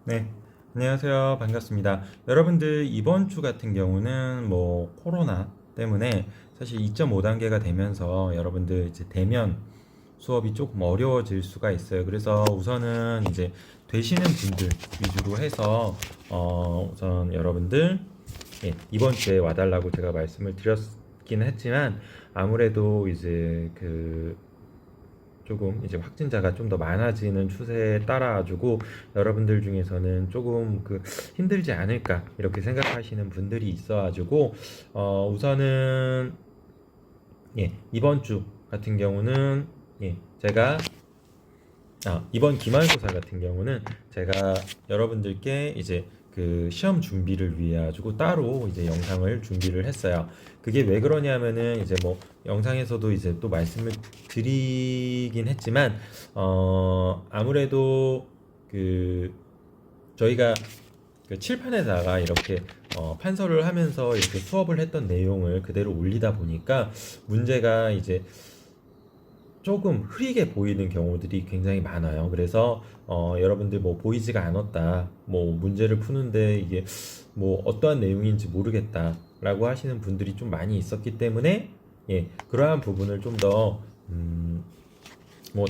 네, 안녕하세요. 반갑습니다. 여러분들 이번 주 같은 경우는 코로나 때문에 사실 2.5단계가 되면서 여러분들 이제 대면 수업이 조금 어려워질 수가 있어요. 그래서 우선은 이제 되시는 분들 위주로 해서 우선 여러분들 이번 주에 와달라고 제가 말씀을 드렸긴 했지만 아무래도 이제 조금 이제 확진자가 좀 더 많아지는 추세에 따라 가지고 여러분들 중에서는 조금 힘들지 않을까 이렇게 생각하시는 분들이 있어 가지고 우선은 이번 주 같은 경우는 제가 이번 기말고사 같은 경우는 제가 여러분들께 이제 시험 준비를 위해 가지고 따로 이제 영상을 준비를 했어요. 그게 왜 그러냐면은 이제 영상에서도 이제 또 말씀을 드리긴 했지만 아무래도 저희가 칠판에다가 이렇게 판서를 하면서 이렇게 수업을 했던 내용을 그대로 올리다 보니까 문제가 이제 조금 흐리게 보이는 경우들이 굉장히 많아요. 그래서 여러분들 보이지가 않았다, 문제를 푸는데 이게 어떠한 내용인지 모르겠다 라고 하시는 분들이 좀 많이 있었기 때문에 그러한 부분을 좀 더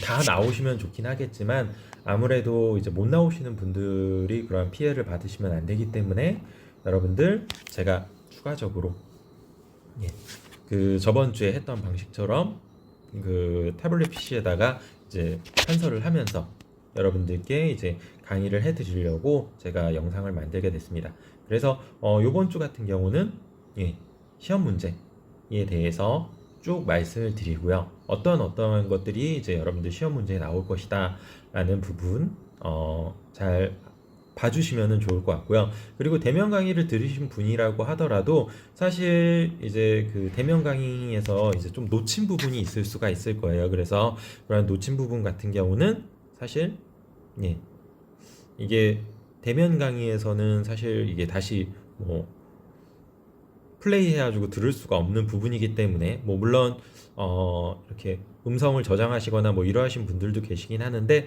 다 나오시면 좋긴 하겠지만 아무래도 이제 못 나오시는 분들이 그러한 피해를 받으시면 안 되기 때문에 여러분들 제가 추가적으로 저번 주에 했던 방식처럼 태블릿 PC에다가 이제 판서를 하면서 여러분들께 이제 강의를 해드리려고 제가 영상을 만들게 됐습니다. 그래서 요번 주 같은 경우는 시험 문제에 대해서 쭉 말씀을 드리고요. 어떤 것들이 이제 여러분들 시험 문제에 나올 것이다 라는 부분 잘 봐주시면 좋을 것 같고요. 그리고 대면 강의를 들으신 분이라고 하더라도 사실 이제 대면 강의에서 이제 좀 놓친 부분이 있을 수가 있을 거예요. 그래서 그런 놓친 부분 같은 경우는 사실 이게 대면 강의에서는 사실 이게 다시 플레이 해가지고 들을 수가 없는 부분이기 때문에 물론 이렇게 음성을 저장하시거나 이러하신 분들도 계시긴 하는데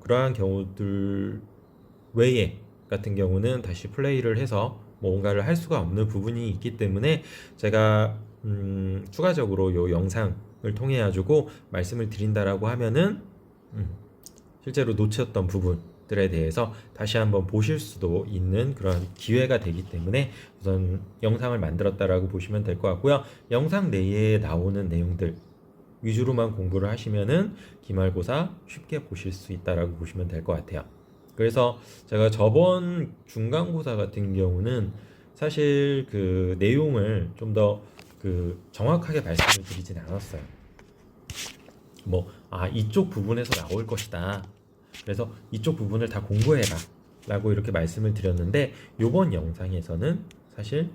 그러한 경우들 외에 같은 경우는 다시 플레이를 해서 뭔가를 할 수가 없는 부분이 있기 때문에 제가 추가적으로 요 영상을 통해 가지고 말씀을 드린다라고 하면은 실제로 놓쳤던 부분들에 대해서 다시 한번 보실 수도 있는 그런 기회가 되기 때문에 우선 영상을 만들었다라고 보시면 될 것 같고요. 영상 내에 나오는 내용들 위주로만 공부를 하시면은 기말고사 쉽게 보실 수 있다라고 보시면 될 것 같아요. 그래서 제가 저번 중간고사 같은 경우는 사실 내용을 좀 더 정확하게 말씀을 드리진 않았어요. 이쪽 부분에서 나올 것이다. 그래서 이쪽 부분을 다 공부해라. 라고 이렇게 말씀을 드렸는데, 요번 영상에서는 사실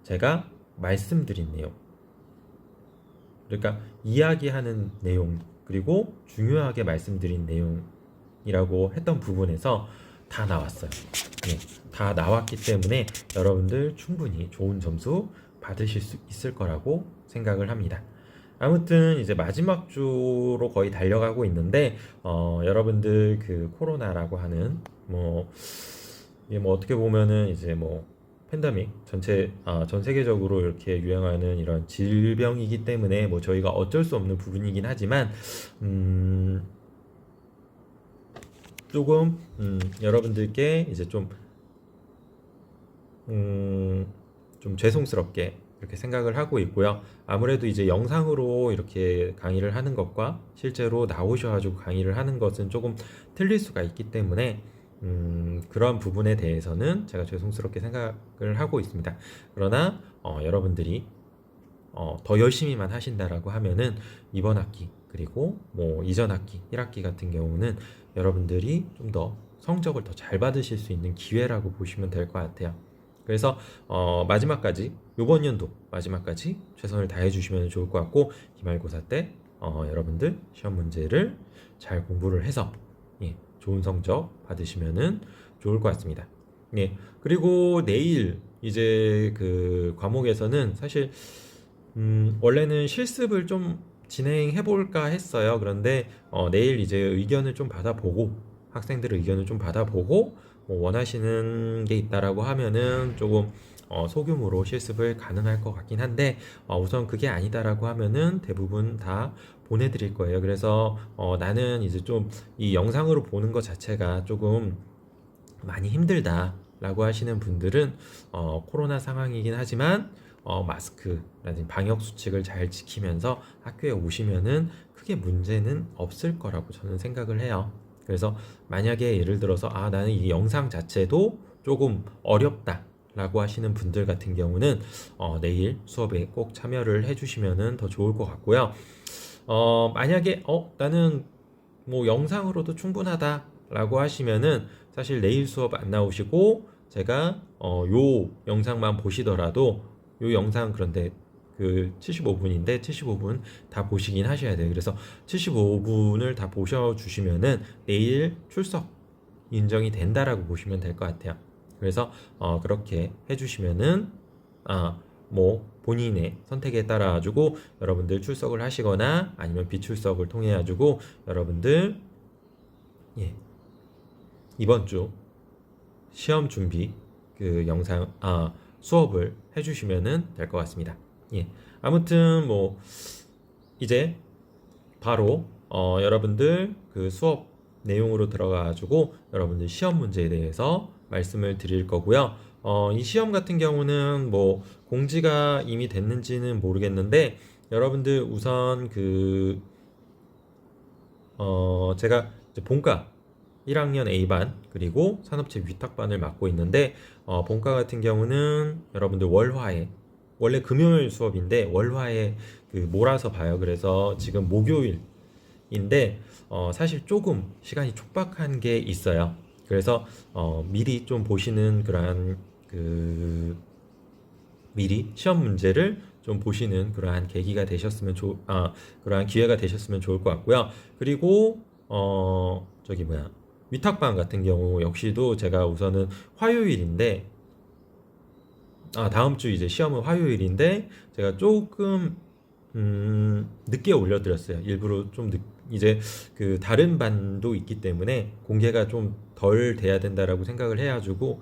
제가 말씀드린 내용, 그러니까 이야기하는 내용, 그리고 중요하게 말씀드린 내용이라고 했던 부분에서 다 나왔어요. 다 나왔기 때문에 여러분들 충분히 좋은 점수 받으실 수 있을 거라고 생각을 합니다. 아무튼 이제 마지막 주로 거의 달려가고 있는데 여러분들 코로나라고 하는 이게 어떻게 보면은 이제 팬데믹 전 세계적으로 이렇게 유행하는 이런 질병이기 때문에 저희가 어쩔 수 없는 부분이긴 하지만 조금 여러분들께 이제 좀 죄송스럽게 이렇게 생각을 하고 있고요. 아무래도 이제 영상으로 이렇게 강의를 하는 것과 실제로 나오셔가지고 강의를 하는 것은 조금 틀릴 수가 있기 때문에 그런 부분에 대해서는 제가 죄송스럽게 생각을 하고 있습니다. 그러나 여러분들이 더 열심히만 하신다라고 하면은 이번 학기 그리고 이전 학기 1학기 같은 경우는 여러분들이 좀 더 성적을 더 잘 받으실 수 있는 기회라고 보시면 될 것 같아요. 그래서 마지막까지 요번 연도 마지막까지 최선을 다해 주시면 좋을 것 같고 기말고사 때 여러분들 시험 문제를 잘 공부를 해서 좋은 성적 받으시면 좋을 것 같습니다. 그리고 내일 이제 과목에서는 사실 원래는 실습을 좀 진행해 볼까 했어요. 그런데 내일 이제 의견을 좀 받아보고 학생들의 의견을 좀 받아보고 뭐 원하시는 게 있다라고 하면은 조금 소규모로 실습을 가능할 것 같긴 한데 우선 그게 아니다라고 하면은 대부분 다 보내드릴 거예요. 그래서 나는 이제 좀 이 영상으로 보는 것 자체가 조금 많이 힘들다라고 하시는 분들은 코로나 상황이긴 하지만 마스크라든지 방역 수칙을 잘 지키면서 학교에 오시면은 크게 문제는 없을 거라고 저는 생각을 해요. 그래서 만약에 예를 들어서 나는 이 영상 자체도 조금 어렵다라고 하시는 분들 같은 경우는 내일 수업에 꼭 참여를 해주시면은 더 좋을 것 같고요. 만약에 나는 뭐 영상으로도 충분하다라고 하시면은 사실 내일 수업 안 나오시고 제가 요 영상만 보시더라도 요 영상 그런데 그 75분인데 75분 다 보시긴 하셔야 돼요. 그래서 75분을 다 보셔주시면은 내일 출석 인정이 된다라고 보시면 될 것 같아요. 그래서 그렇게 해주시면은 뭐 본인의 선택에 따라 가지고 여러분들 출석을 하시거나 아니면 비출석을 통해 가지고 여러분들 예, 이번 주 시험 준비 그 영상 수업을 해주시면은 될 것 같습니다. 예, 아무튼 뭐 이제 바로 여러분들 그 수업 내용으로 들어가 가지고 여러분들 시험 문제에 대해서 말씀을 드릴 거고요. 이 시험 같은 경우는 뭐 공지가 이미 됐는지는 모르겠는데 여러분들 우선 제가 이제 본과 1학년 A반 그리고 산업체 위탁반을 맡고 있는데 본과 같은 경우는 여러분들 월화에 원래 금요일 수업인데 월화에 그 몰아서 봐요. 그래서 지금 목요일인데 사실 조금 시간이 촉박한 게 있어요. 그래서 미리 좀 보시는 그러한 미리 시험 문제를 좀 보시는 그러한 계기가 되셨으면 그러한 기회가 되셨으면 좋을 것 같고요. 그리고 위탁반 같은 경우 역시도 제가 우선은 화요일인데 다음 주 이제 시험은 화요일인데 제가 조금 늦게 올려드렸어요. 일부러 좀 이제 그 다른 반도 있기 때문에 공개가 좀 덜 돼야 된다라고 생각을 해가지고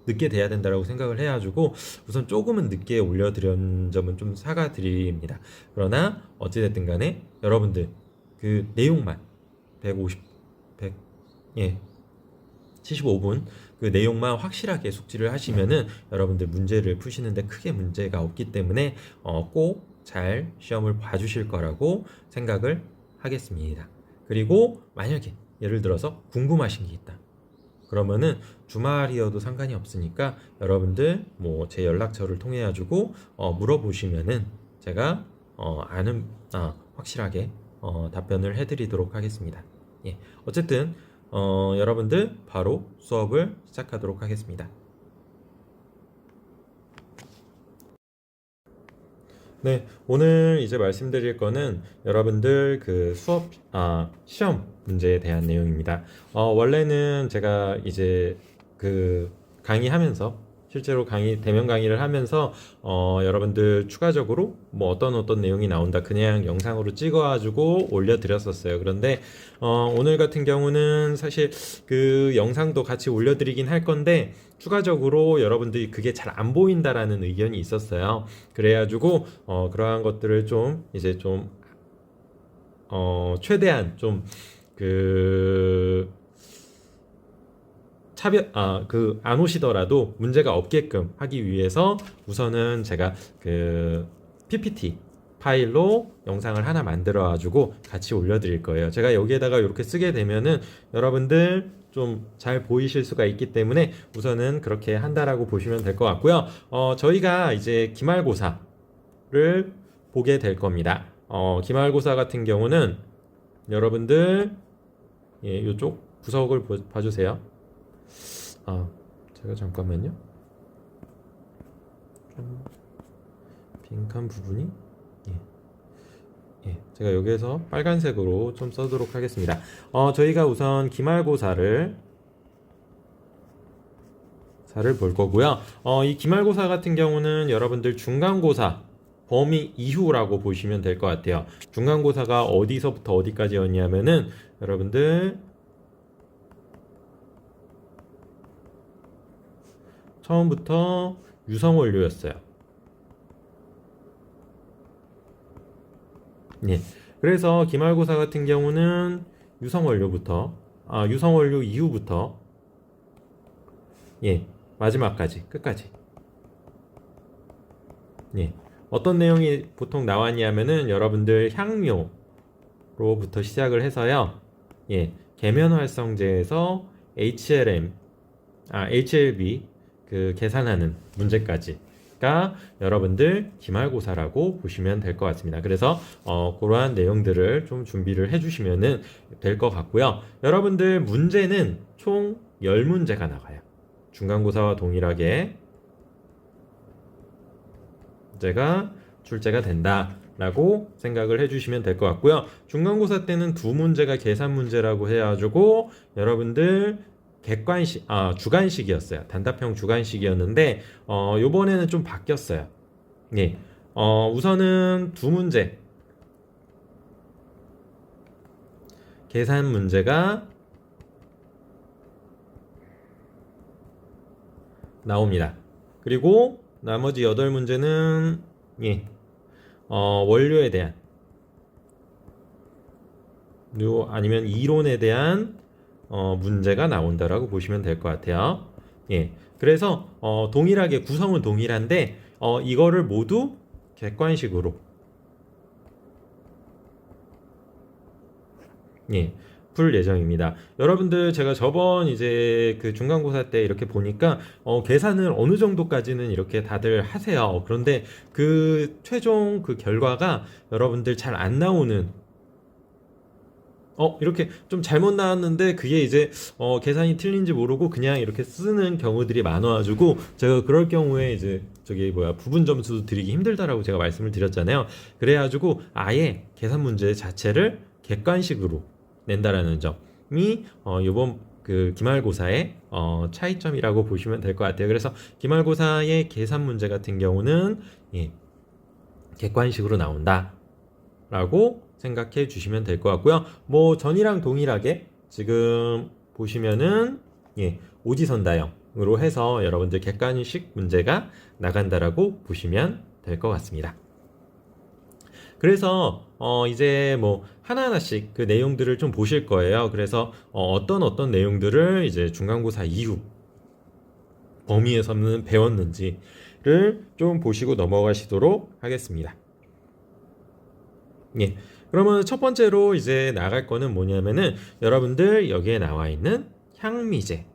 늦게 돼야 된다라고 생각을 해가지고 우선 조금은 늦게 올려드린 점은 좀 사과드립니다. 그러나 어찌됐든 간에 여러분들 그 내용만 150, 100, 예, 75분 그 내용만 확실하게 숙지를 하시면은 여러분들 문제를 푸시는데 크게 문제가 없기 때문에 꼭 잘 시험을 봐주실 거라고 생각을 하겠습니다. 그리고 만약에 예를 들어서 궁금하신 게 있다. 그러면은 주말이어도 상관이 없으니까 여러분들 뭐 제 연락처를 통해 가지고 물어보시면은 제가 확실하게 답변을 해드리도록 하겠습니다. 예, 어쨌든 여러분들 바로 수업을 시작하도록 하겠습니다. 네, 오늘 이제 말씀드릴 거는 여러분들 그 시험 문제에 대한 내용입니다. 원래는 제가 이제 그 강의하면서 실제로 대면 강의를 하면서 여러분들 추가적으로 뭐 어떤 내용이 나온다 그냥 영상으로 찍어가지고 올려드렸었어요. 그런데 오늘 같은 경우는 사실 그 영상도 같이 올려드리긴 할 건데 추가적으로 여러분들이 그게 잘 안 보인다라는 의견이 있었어요. 그래가지고 그러한 것들을 좀 이제 좀 최대한 좀 안 오시더라도 문제가 없게끔 하기 위해서 우선은 제가 그 PPT 파일로 영상을 하나 만들어 가지고 같이 올려드릴 거예요. 제가 여기에다가 이렇게 쓰게 되면은 여러분들 좀 잘 보이실 수가 있기 때문에 우선은 그렇게 한다라고 보시면 될 것 같고요. 저희가 이제 기말고사를 보게 될 겁니다. 기말고사 같은 경우는 여러분들 이쪽 구석을 봐주세요. 제가 잠깐만요. 좀 빈칸 부분이 제가 여기에서 빨간색으로 좀 써도록 하겠습니다. 저희가 우선 기말고사를 볼 거고요. 이 기말고사 같은 경우는 여러분들 중간고사 범위 이후라고 보시면 될 것 같아요. 중간고사가 어디서부터 어디까지였냐면은 여러분들 처음부터 유성 원료였어요. 예. 그래서 기말고사 같은 경우는 유성 원료부터 유성 원료 이후부터 예, 마지막까지 끝까지 예. 어떤 내용이 보통 나왔냐면은 여러분들 향료로부터 시작을 해서요. 예. 계면활성제에서 HLB 그 계산하는 문제까지가 여러분들 기말고사라고 보시면 될 것 같습니다. 그래서 그러한 내용들을 좀 준비를 해주시면 될 것 같고요. 여러분들 문제는 총 10문제가 나가요. 중간고사와 동일하게 문제가 출제가 된다라고 생각을 해주시면 될 것 같고요. 중간고사 때는 2문제가 계산 문제라고 해가지고 여러분들 주관식이었어요. 단답형 주관식이었는데 요번에는 좀 바뀌었어요. 예. 우선은 2문제 계산 문제가 나옵니다. 그리고 나머지 8문제는 예. 원료에 대한 아니면 이론에 대한 문제가 나온다라고 보시면 될 것 같아요. 예. 그래서 동일하게 구성은 동일한데 이거를 모두 객관식으로 예. 풀 예정입니다. 여러분들 제가 저번 이제 그 중간고사 때 이렇게 보니까 계산을 어느 정도까지는 이렇게 다들 하세요. 그런데 그 최종 그 결과가 여러분들 잘 안 나오는 이렇게 좀 잘못 나왔는데 그게 이제 계산이 틀린지 모르고 그냥 이렇게 쓰는 경우들이 많아가지고 제가 그럴 경우에 이제 부분 점수 드리기 힘들다라고 제가 말씀을 드렸잖아요. 그래가지고 아예 계산 문제 자체를 객관식으로 낸다라는 점이 이번 그 기말고사의 차이점이라고 보시면 될 것 같아요. 그래서 기말고사의 계산 문제 같은 경우는 예, 객관식으로 나온다라고 생각해 주시면 될 것 같고요. 뭐 전이랑 동일하게 지금 보시면은 예, 오지선다형으로 해서 여러분들 객관식 문제가 나간다라고 보시면 될 것 같습니다. 그래서 이제 뭐 하나하나씩 그 내용들을 좀 보실 거예요. 그래서 어떤 내용들을 이제 중간고사 이후 범위에서는 배웠는지를 좀 보시고 넘어가시도록 하겠습니다. 예. 그러면 첫 번째로 이제 나갈 거는 뭐냐면은 여러분들 여기에 나와 있는 향미제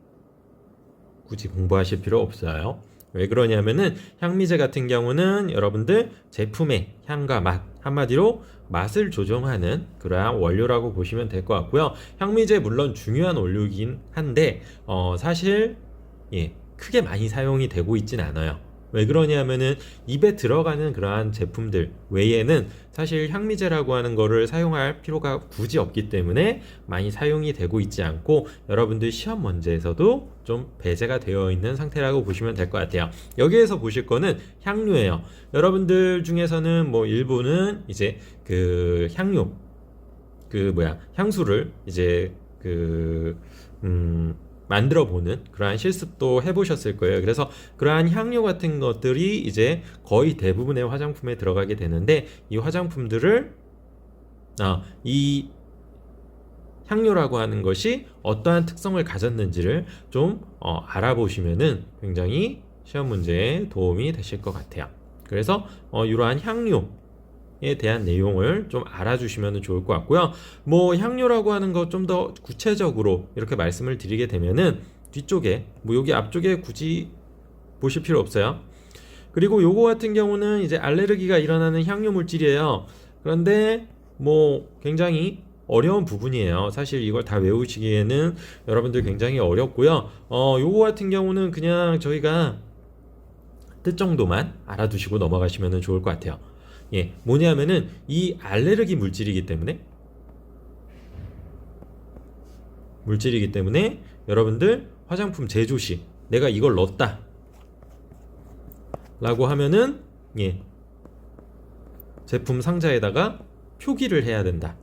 굳이 공부하실 필요 없어요. 왜 그러냐면은 향미제 같은 경우는 여러분들 제품의 향과 맛, 한마디로 맛을 조정하는 그러한 원료라고 보시면 될 것 같고요. 향미제 물론 중요한 원료이긴 한데 사실 예, 크게 많이 사용이 되고 있진 않아요. 왜 그러냐면은 입에 들어가는 그러한 제품들 외에는 사실 향미제라고 하는 거를 사용할 필요가 굳이 없기 때문에 많이 사용이 되고 있지 않고 여러분들 시험 문제에서도 좀 배제가 되어 있는 상태라고 보시면 될 것 같아요. 여기에서 보실 거는 향료예요. 여러분들 중에서는 뭐 일부는 이제 그 향료 향수를 이제 만들어 보는 그러한 실습도 해보셨을 거예요. 그래서 그러한 향료 같은 것들이 이제 거의 대부분의 화장품에 들어가게 되는데 이 화장품들을 이 향료라고 하는 것이 어떠한 특성을 가졌는지를 좀 알아보시면은 굉장히 시험 문제에 도움이 되실 것 같아요. 그래서 이러한 향료에 대한 내용을 좀 알아주시면 좋을 것 같고요. 뭐 향료라고 하는 거 좀 더 구체적으로 이렇게 말씀을 드리게 되면은 뒤쪽에 뭐 여기 앞쪽에 굳이 보실 필요 없어요. 그리고 요거 같은 경우는 이제 알레르기가 일어나는 향료 물질이에요. 그런데 뭐 굉장히 어려운 부분이에요. 사실 이걸 다 외우시기에는 여러분들 굉장히 어렵고요. 요거 같은 경우는 그냥 저희가 뜻 정도만 알아두시고 넘어가시면 좋을 것 같아요. 예, 뭐냐면은 이 알레르기 물질이기 때문에 여러분들 화장품 제조 시 내가 이걸 넣었다 라고 하면은 예, 제품 상자에다가 표기를 해야 된다.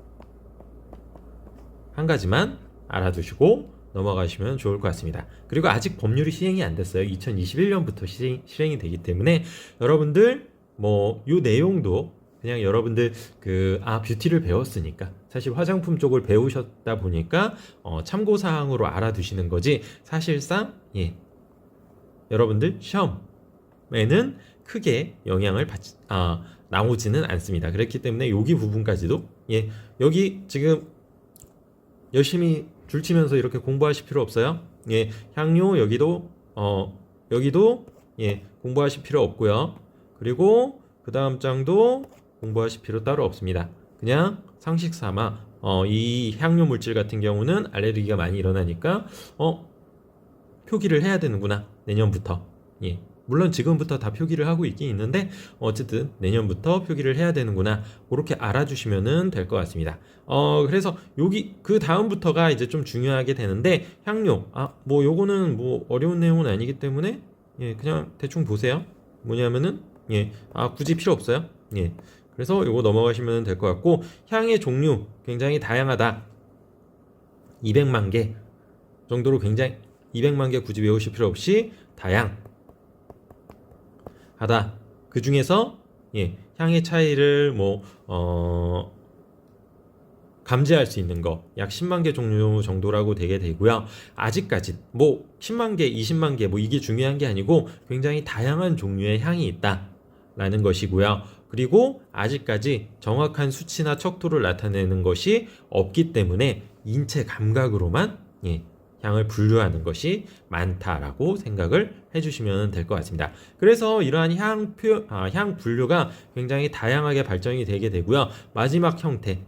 한 가지만 알아두시고 넘어가시면 좋을 것 같습니다. 그리고 아직 법률이 시행이 안 됐어요. 2021년부터 실행이 되기 때문에 여러분들 뭐 요 내용도 그냥 여러분들 뷰티를 배웠으니까 사실 화장품 쪽을 배우셨다 보니까 참고 사항으로 알아두시는 거지 사실상 여러분들 시험에는 크게 영향을 나오지는 않습니다. 그렇기 때문에 여기 부분까지도 여기 지금 열심히 줄치면서 이렇게 공부하실 필요 없어요. 향료 여기도 공부하실 필요 없고요. 그리고 그 다음 장도 공부하실 필요 따로 없습니다. 그냥 상식 삼아 이 향료 물질 같은 경우는 알레르기가 많이 일어나니까 표기를 해야 되는구나 내년부터. 물론 지금부터 다 표기를 하고 있긴 있는데 어쨌든 내년부터 표기를 해야 되는구나 그렇게 알아주시면 될 것 같습니다. 그래서 여기 그 다음부터가 이제 좀 중요하게 되는데 향료 뭐 요거는 뭐 어려운 내용은 아니기 때문에 그냥 대충 보세요. 뭐냐면은 굳이 필요 없어요. 그래서 요거 넘어가시면 될 것 같고 향의 종류 굉장히 다양하다. 200만 개 정도로 굉장히 200만 개 굳이 외우실 필요 없이 다양하다. 그 중에서 향의 차이를 감지할 수 있는 거 약 10만 개 종류 정도라고 되게 되고요. 아직까지 뭐 10만 개, 20만 개 뭐 이게 중요한 게 아니고 굉장히 다양한 종류의 향이 있다라는 것이고요. 그리고 아직까지 정확한 수치나 척도를 나타내는 것이 없기 때문에 인체 감각으로만 향을 분류하는 것이 많다라고 생각을 해주시면 될 것 같습니다. 그래서 이러한 향 분류가 굉장히 다양하게 발전이 되게 되고요. 마지막 형태,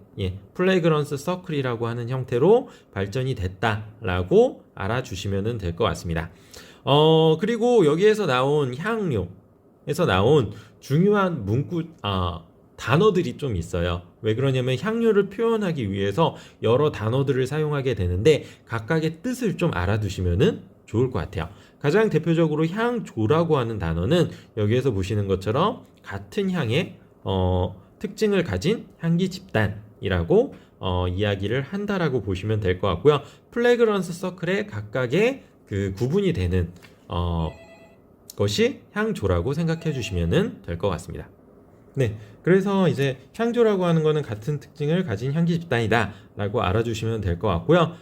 플레그런스 서클이라고 하는 형태로 발전이 됐다라고 알아주시면 될 것 같습니다. 그리고 여기에서 나온 향료에서 나온 중요한 단어들이 좀 있어요. 왜 그러냐면 향료를 표현하기 위해서 여러 단어들을 사용하게 되는데 각각의 뜻을 좀 알아두시면 좋을 것 같아요. 가장 대표적으로 향조라고 하는 단어는 여기에서 보시는 것처럼 같은 향의 특징을 가진 향기 집단이라고 이야기를 한다라고 보시면 될 것 같고요. 플레그런스 서클에 각각의 그 구분이 되는 것이 향조라고 생각해 주시면 될 것 같습니다. 그래서 이제 향조라고 하는 거는 같은 특징을 가진 향기 집단이다 라고 알아주시면 될 것 같고요.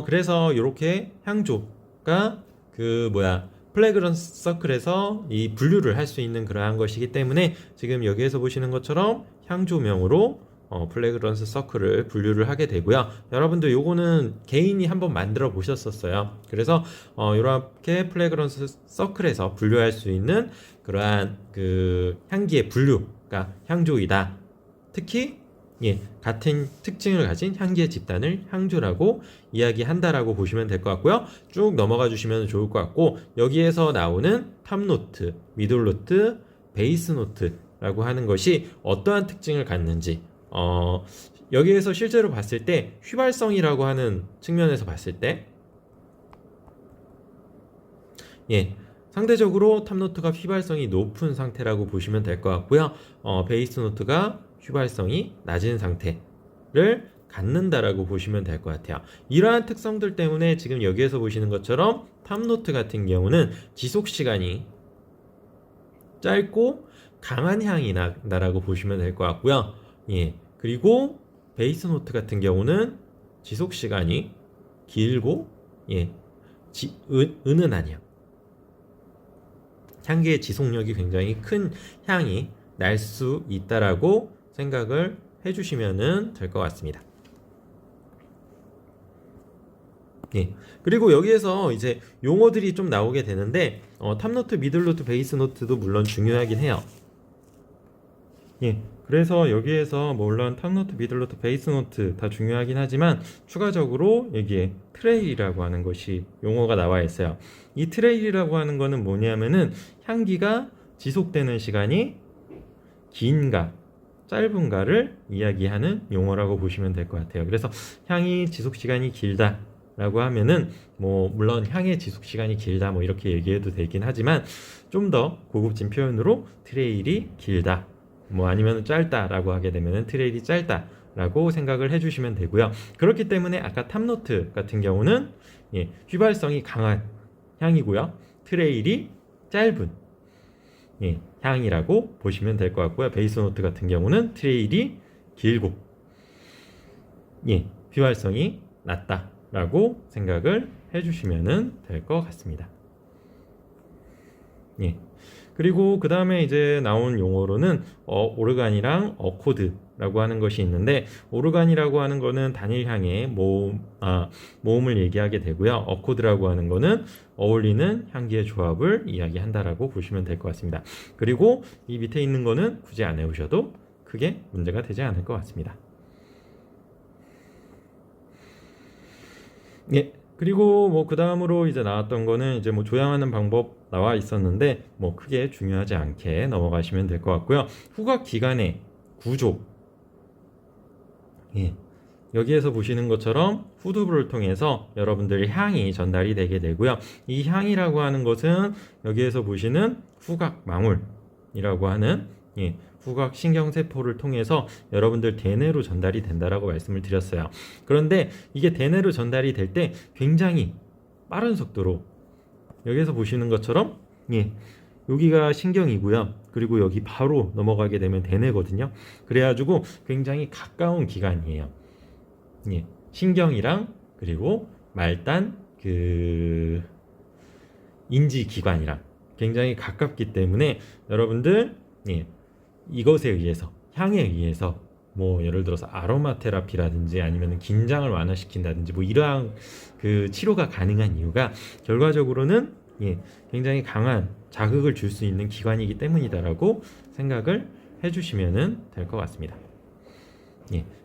그래서 이렇게 향조가 플레그런스 서클에서 이 분류를 할 수 있는 그러한 것이기 때문에 지금 여기에서 보시는 것처럼 향조명으로 플레그런스 서클을 분류를 하게 되고요. 여러분들 요거는 개인이 한번 만들어 보셨었어요. 그래서 이렇게 플레그런스 서클에서 분류할 수 있는 그러한 향기의 분류가 향조이다. 특히 같은 특징을 가진 향기의 집단을 향조라고 이야기한다라고 보시면 될 것 같고요. 쭉 넘어가 주시면 좋을 것 같고 여기에서 나오는 탑노트, 미들노트, 베이스노트라고 하는 것이 어떠한 특징을 갖는지 여기에서 실제로 봤을 때 휘발성이라고 하는 측면에서 봤을 때 상대적으로 탑노트가 휘발성이 높은 상태라고 보시면 될 것 같고요. 베이스노트가 휘발성이 낮은 상태를 갖는다라고 보시면 될 것 같아요. 이러한 특성들 때문에 지금 여기에서 보시는 것처럼 탑노트 같은 경우는 지속시간이 짧고 강한 향이 난다라고 보시면 될 것 같고요. 그리고 베이스노트 같은 경우는 지속시간이 길고 은은한 향, 향기의 지속력이 굉장히 큰 향이 날 수 있다라고 생각을 해주시면 될 것 같습니다. 그리고 여기에서 이제 용어들이 좀 나오게 되는데 탑노트, 미들노트, 베이스노트도 물론 중요하긴 해요. 그래서 여기에서 물론 탑노트, 미들노트, 베이스노트 다 중요하긴 하지만 추가적으로 여기에 트레일이라고 하는 것이 용어가 나와 있어요. 이 트레일이라고 하는 거는 뭐냐면은 향기가 지속되는 시간이 긴가 짧은가를 이야기하는 용어라고 보시면 될 것 같아요. 그래서 향이 지속 시간이 길다 라고 하면은 물론 향의 지속 시간이 길다 이렇게 얘기해도 되긴 하지만 좀 더 고급진 표현으로 트레일이 길다 아니면 짧다라고 하게 되면 트레일이 짧다 라고 생각을 해주시면 되고요. 그렇기 때문에 아까 탑노트 같은 경우는 휘발성이 강한 향이고요. 트레일이 짧은 향이라고 보시면 될 것 같고요. 베이스 노트 같은 경우는 트레일이 길고 휘발성이 낮다라고 생각을 해주시면 될 것 같습니다. 그리고 그 다음에 이제 나온 용어로는 오르간이랑 어코드라고 하는 것이 있는데, 오르간이라고 하는 거는 단일향의 모음을 얘기하게 되고요. 어코드라고 하는 거는 어울리는 향기의 조합을 이야기한다라고 보시면 될 것 같습니다. 그리고 이 밑에 있는 거는 굳이 안 외우셔도 크게 문제가 되지 않을 것 같습니다. 그리고 뭐 그 다음으로 이제 나왔던 거는 이제 뭐 조향하는 방법 나와 있었는데 뭐 크게 중요하지 않게 넘어가시면 될 것 같고요. 후각 기관의 구조, 여기에서 보시는 것처럼 후두부를 통해서 여러분들의 향이 전달이 되게 되고요. 이 향이라고 하는 것은 여기에서 보시는 후각 망울이라고 하는 후각 신경세포를 통해서 여러분들 대뇌로 전달이 된다라고 말씀을 드렸어요. 그런데 이게 대뇌로 전달이 될 때 굉장히 빠른 속도로, 여기에서 보시는 것처럼 여기가 신경이고요. 그리고 여기 바로 넘어가게 되면 대뇌거든요. 그래가지고 굉장히 가까운 기관이에요. 신경이랑 그리고 말단 그 인지기관이랑 굉장히 가깝기 때문에 여러분들 이것에 의해서, 향에 의해서 뭐 예를 들어서 아로마 테라피라든지 아니면 긴장을 완화시킨다든지 뭐 이러한 그 치료가 가능한 이유가 결과적으로는 굉장히 강한 자극을 줄 수 있는 기관이기 때문이다라고 생각을 해주시면 될 것 같습니다.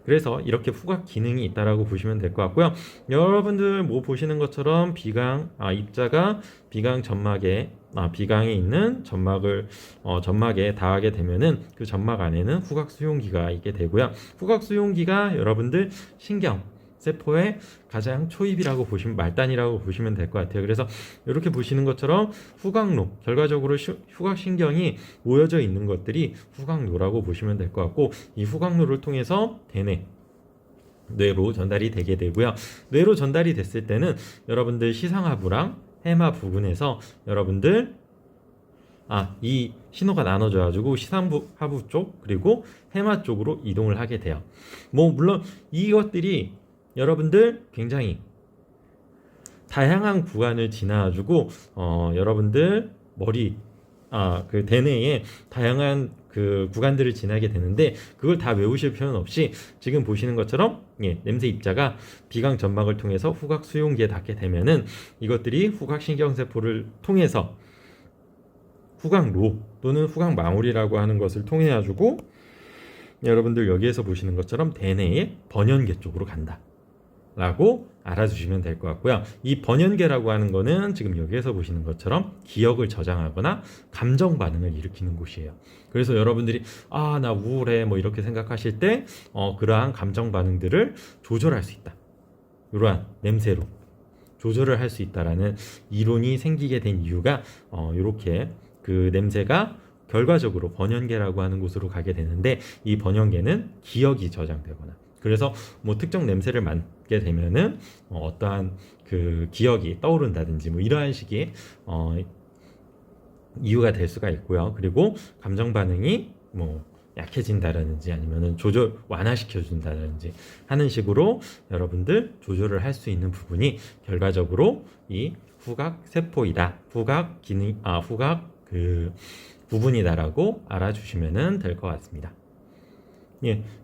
그래서 이렇게 후각 기능이 있다라고 보시면 될 것 같고요. 여러분들 뭐 보시는 것처럼 입자가 비강 점막에 비강에 있는 점막에 닿게 되면은 그 점막 안에는 후각 수용기가 있게 되고요. 후각 수용기가 여러분들 신경 세포의 가장 초입이라고 보시면, 말단이라고 보시면 될 것 같아요. 그래서 이렇게 보시는 것처럼 후각로, 결과적으로 후각신경이 모여져 있는 것들이 후각로라고 보시면 될 것 같고, 이 후각로를 통해서 대뇌, 뇌로 전달이 되게 되고요. 뇌로 전달이 됐을 때는 여러분들 시상하부랑 해마 부근에서 여러분들 이 신호가 나눠져 가지고 시상하부 쪽 그리고 해마 쪽으로 이동을 하게 돼요. 뭐 물론 이것들이 여러분들 굉장히 다양한 구간을 지나가지고 여러분들 그 대뇌에 다양한 그 구간들을 지나게 되는데, 그걸 다 외우실 필요는 없이 지금 보시는 것처럼 냄새 입자가 비강 점막을 통해서 후각 수용기에 닿게 되면은 이것들이 후각 신경세포를 통해서 후각로 또는 후각망울이라고 하는 것을 통해 가지고 여러분들 여기에서 보시는 것처럼 대뇌의 번연계 쪽으로 간다 라고 알아주시면 될 것 같고요. 이 번연계라고 하는 거는 지금 여기에서 보시는 것처럼 기억을 저장하거나 감정 반응을 일으키는 곳이에요. 그래서 여러분들이 나 우울해 뭐 이렇게 생각하실 때 그러한 감정 반응들을 조절할 수 있다, 이러한 냄새로 조절을 할 수 있다라는 이론이 생기게 된 이유가 이렇게 그 냄새가 결과적으로 번연계라고 하는 곳으로 가게 되는데, 이 번연계는 기억이 저장되거나, 그래서 뭐 특정 냄새를 맡게 되면은 어떠한 그 기억이 떠오른다든지 뭐 이러한 식의 이유가 될 수가 있고요. 그리고 감정 반응이 뭐 약해진다라든지 아니면은 완화시켜 준다든지 하는 식으로 여러분들 조절을 할 수 있는 부분이 결과적으로 이 후각 세포이다, 후각 기능, 후각 그 부분이다라고 알아주시면 될 것 같습니다.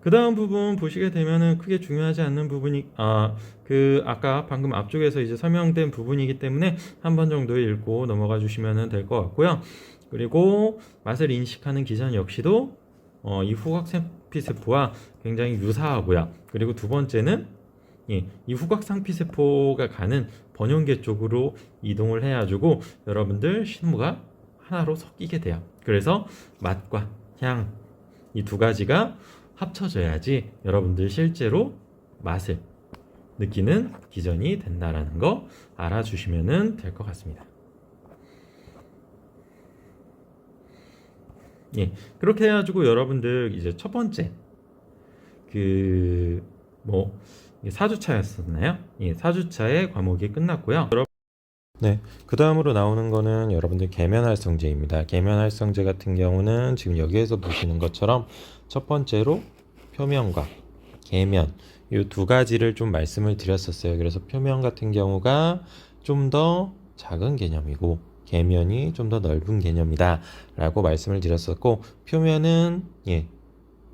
그 다음 부분 보시게 되면은 크게 중요하지 않는 부분이 아까 방금 앞쪽에서 이제 설명된 부분이기 때문에 한 번 정도 읽고 넘어가 주시면 될 것 같고요. 그리고 맛을 인식하는 기전 역시도 이 후각상피세포와 굉장히 유사하고요. 그리고 두 번째는 이 후각상피세포가 가는 번연계 쪽으로 이동을 해가지고 여러분들 신무가 하나로 섞이게 돼요. 그래서 맛과 향, 이 두 가지가 합쳐져야지 여러분들 실제로 맛을 느끼는 기전이 된다라는 거 알아주시면 될 것 같습니다. 그렇게 해가지고 여러분들 이제 첫 번째 뭐 4주차였었나요? 예, 4주차의 과목이 끝났고요. 네, 그 다음으로 나오는 거는 여러분들 계면활성제입니다. 계면활성제 같은 경우는 지금 여기에서 보시는 것처럼 첫 번째로 표면과 계면 이 두 가지를 좀 말씀을 드렸었어요. 그래서 표면 같은 경우가 좀 더 작은 개념이고 계면이 좀 더 넓은 개념이다 라고 말씀을 드렸었고, 표면은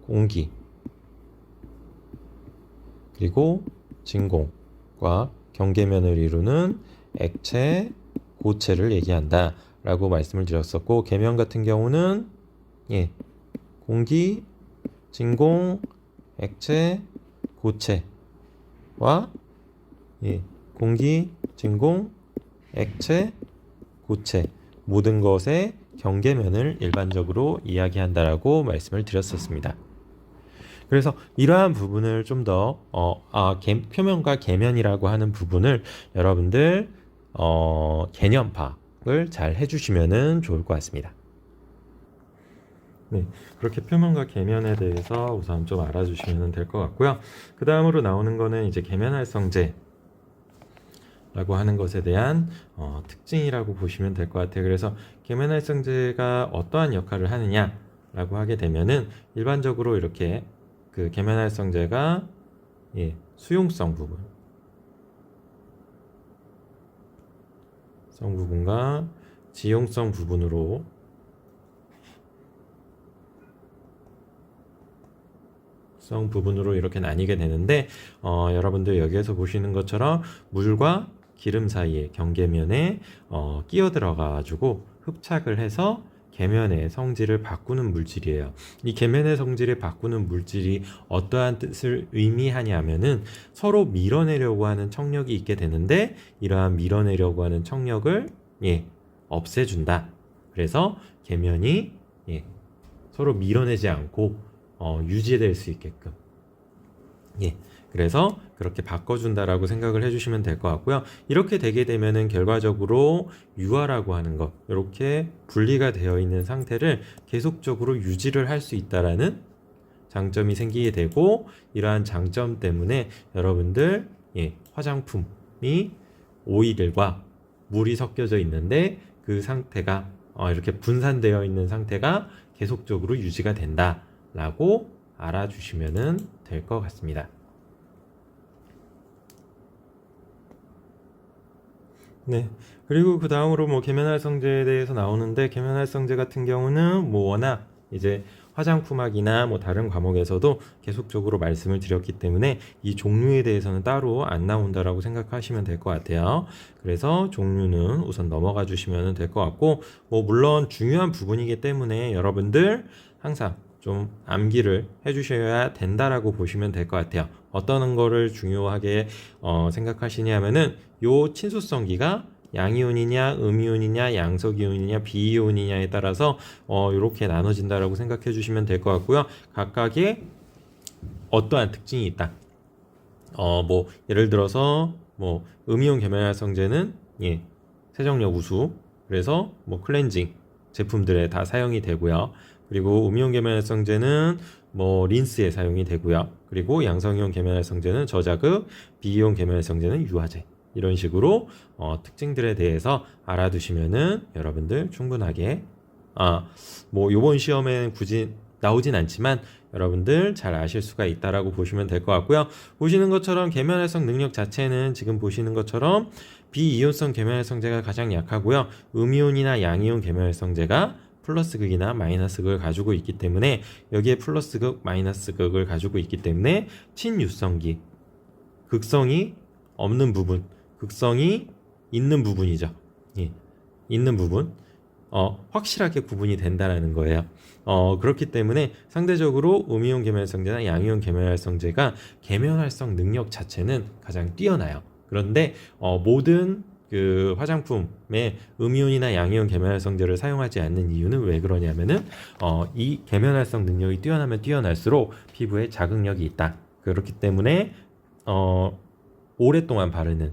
공기 그리고 진공과 경계면을 이루는 액체, 고체를 얘기한다 라고 말씀을 드렸었고, 계면 같은 경우는 공기, 진공, 액체, 고체와 공기, 진공, 액체, 고체 모든 것의 경계면을 일반적으로 이야기한다라고 말씀을 드렸었습니다. 그래서 이러한 부분을 좀 더 표면과 계면이라고 하는 부분을 여러분들 개념 파악을 잘 해주시면 좋을 것 같습니다. 네, 그렇게 표면과 계면에 대해서 우선 좀 알아주시면 될 것 같고요. 그 다음으로 나오는 거는 이제 계면활성제 라고 하는 것에 대한 특징이라고 보시면 될 것 같아요. 그래서 계면활성제가 어떠한 역할을 하느냐 라고 하게 되면은, 일반적으로 이렇게 그 계면활성제가 수용성 부분과 지용성 부분으로 이렇게 나뉘게 되는데, 여러분들 여기에서 보시는 것처럼 물과 기름 사이의 경계면에 끼어 들어가 가지고 흡착을 해서 계면의 성질을 바꾸는 물질이에요. 이 계면의 성질을 바꾸는 물질이 어떠한 뜻을 의미하냐면은, 서로 밀어내려고 하는 청력이 있게 되는데, 이러한 밀어내려고 하는 청력을 없애준다. 그래서 계면이 서로 밀어내지 않고 유지될 수 있게끔 그래서 그렇게 바꿔준다라고 생각을 해주시면 될 것 같고요. 이렇게 되게 되면은 결과적으로 유화라고 하는 것, 이렇게 분리가 되어 있는 상태를 계속적으로 유지를 할 수 있다라는 장점이 생기게 되고, 이러한 장점 때문에 여러분들 화장품이 오일과 물이 섞여져 있는데 그 상태가 이렇게 분산되어 있는 상태가 계속적으로 유지가 된다라고 알아주시면 될 것 같습니다. 네. 그리고 그 다음으로 계면활성제에 대해서 나오는데, 계면활성제 같은 경우는 워낙 이제 화장품학이나 다른 과목에서도 계속적으로 말씀을 드렸기 때문에 이 종류에 대해서는 따로 안 나온다라고 생각하시면 될 것 같아요. 그래서 종류는 우선 넘어가 주시면 될 것 같고, 물론 중요한 부분이기 때문에 여러분들 항상 좀 암기를 해주셔야 된다라고 보시면 될 것 같아요. 어떤 거를 중요하게 생각하시냐면은, 요 친수성기가 양이온이냐 음이온이냐 양석이온이냐 비이온이냐에 따라서 이렇게 나눠진다라고 생각해 주시면 될 것 같고요. 각각의 어떠한 특징이 있다. 예를 들어서 음이온 계면활성제는 세정력 우수, 그래서 클렌징 제품들에 다 사용이 되고요. 그리고 음이온 계면활성제는 린스에 사용이 되고요. 그리고 양성이온 계면활성제는 저자극, 비이온 계면활성제는 유화제, 이런 식으로 특징들에 대해서 알아두시면은 여러분들 충분하게 요번 시험에는 굳이 나오진 않지만 여러분들 잘 아실 수가 있다라고 보시면 될 것 같고요. 보시는 것처럼 계면활성 능력 자체는 지금 보시는 것처럼 비이온성 계면활성제가 가장 약하고요. 음이온이나 양이온 계면활성제가 플러스 극이나 마이너스 극을 가지고 있기 때문에, 여기에 플러스 극, 마이너스 극을 가지고 있기 때문에 친유성기, 극성이 없는 부분, 극성이 있는 부분이죠. 있는 부분 확실하게 구분이 된다는 거예요. 그렇기 때문에 상대적으로 음이온 계면활성제나 양이온 계면활성제가 계면활성 능력 자체는 가장 뛰어나요. 그런데 모든 그 화장품에 음이온이나 양이온 계면활성제를 사용하지 않는 이유는 왜 그러냐면은 이 계면활성 능력이 뛰어나면 뛰어날수록 피부에 자극력이 있다. 그렇기 때문에 오랫동안 바르는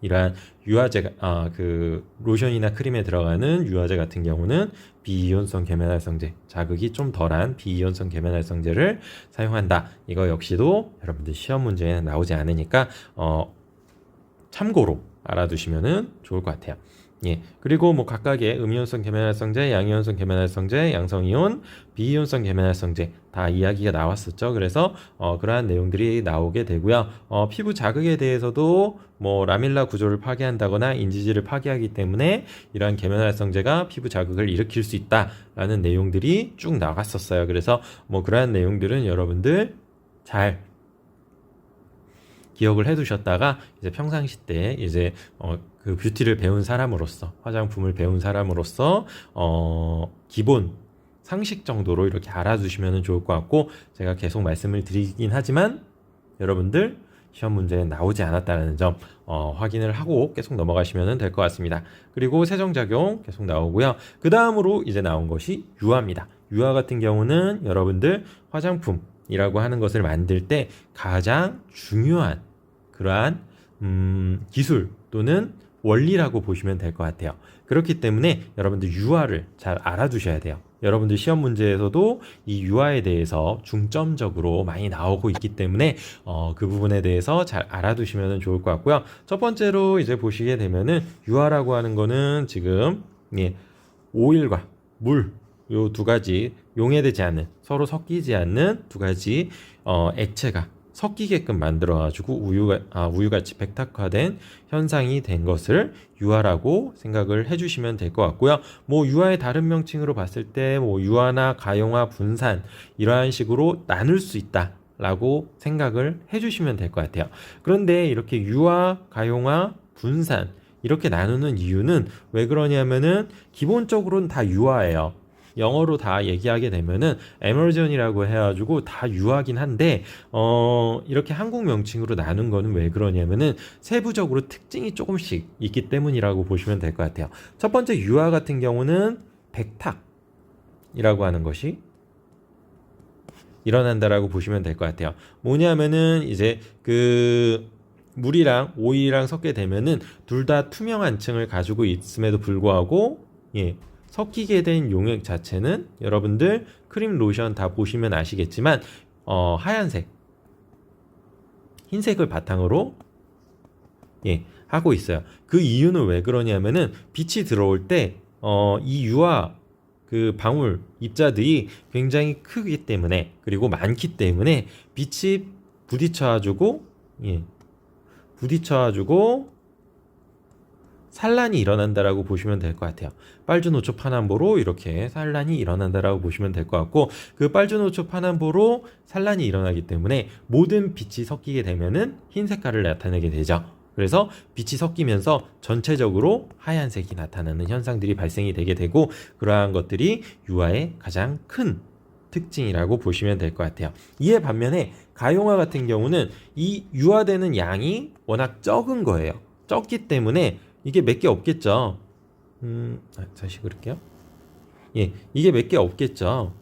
이러한 유화제, 그 로션이나 크림에 들어가는 유화제 같은 경우는 비이온성 계면활성제, 자극이 좀 덜한 비이온성 계면활성제를 사용한다. 이거 역시도 여러분들 시험 문제에 나오지 않으니까 참고로 알아두시면은 좋을 것 같아요. 예. 그리고 뭐 각각의 음이온성 계면활성제, 양이온성 계면활성제, 양성이온, 비이온성 계면활성제 다 이야기가 나왔었죠. 그래서 그러한 내용들이 나오게 되고요. 피부 자극에 대해서도 뭐 라밀라 구조를 파괴한다거나 인지질을 파괴하기 때문에 이러한 계면활성제가 피부 자극을 일으킬 수 있다라는 내용들이 쭉 나갔었어요. 그래서 뭐 그러한 내용들은 여러분들 잘 기억을 해두셨다가 이제 평상시 때 이제 그 뷰티를 배운 사람으로서, 화장품을 배운 사람으로서 기본 상식 정도로 이렇게 알아두시면 좋을 것 같고, 제가 계속 말씀을 드리긴 하지만 여러분들 시험 문제에 나오지 않았다는 점 확인을 하고 계속 넘어가시면 될 것 같습니다. 그리고 세정작용 계속 나오고요. 그 다음으로 이제 나온 것이 유화입니다. 유화 같은 경우는 여러분들 화장품이라고 하는 것을 만들 때 가장 중요한 그러한 기술 또는 원리라고 보시면 될 것 같아요. 그렇기 때문에 여러분들 유화를 잘 알아두셔야 돼요. 여러분들 시험 문제에서도 이 유화에 대해서 중점적으로 많이 나오고 있기 때문에 그 부분에 대해서 잘 알아두시면 좋을 것 같고요. 첫 번째로 이제 보시게 되면은 유화라고 하는 거는 지금 오일과 물 요 두 가지 용해되지 않는, 서로 섞이지 않는 두 가지 액체가 섞이게끔 만들어가지고 우유같이 백탁화된 현상이 된 것을 유화라고 생각을 해주시면 될 것 같고요. 뭐 유화의 다른 명칭으로 봤을 때 뭐 유화나 가용화, 분산 이러한 식으로 나눌 수 있다라고 생각을 해주시면 될 것 같아요. 그런데 이렇게 유화, 가용화, 분산 이렇게 나누는 이유는 왜 그러냐면은 기본적으로는 다 유화예요. 영어로 다 얘기하게 되면은 에머전이라고 해가지고 다 유하긴 한데 이렇게 한국 명칭으로 나눈 거는 왜 그러냐면은 세부적으로 특징이 조금씩 있기 때문이라고 보시면 될 것 같아요. 첫 번째 유화 같은 경우는 백탁이라고 하는 것이 일어난다라고 보시면 될 것 같아요. 뭐냐면은 이제 그 물이랑 오일이랑 섞게 되면은 둘 다 투명한 층을 가지고 있음에도 불구하고 섞이게 된 용액 자체는 여러분들 크림, 로션 다 보시면 아시겠지만 하얀색, 흰색을 바탕으로 하고 있어요. 그 이유는 왜 그러냐면은 빛이 들어올 때 이 유화 그 방울 입자들이 굉장히 크기 때문에, 그리고 많기 때문에 빛이 부딪혀가지고 산란이 일어난다라고 보시면 될 것 같아요. 빨주노초 파남보로 이렇게 산란이 일어난다라고 보시면 될 것 같고, 그 빨주노초 파남보로 산란이 일어나기 때문에 모든 빛이 섞이게 되면은 흰 색깔을 나타내게 되죠. 그래서 빛이 섞이면서 전체적으로 하얀색이 나타나는 현상들이 발생이 되게 되고, 그러한 것들이 유화의 가장 큰 특징이라고 보시면 될 것 같아요. 이에 반면에 가용화 같은 경우는 이 유화되는 양이 워낙 적은 거예요. 적기 때문에 이게 몇 개 없겠죠. 다시 그럴게요. 이게 몇 개 없겠죠.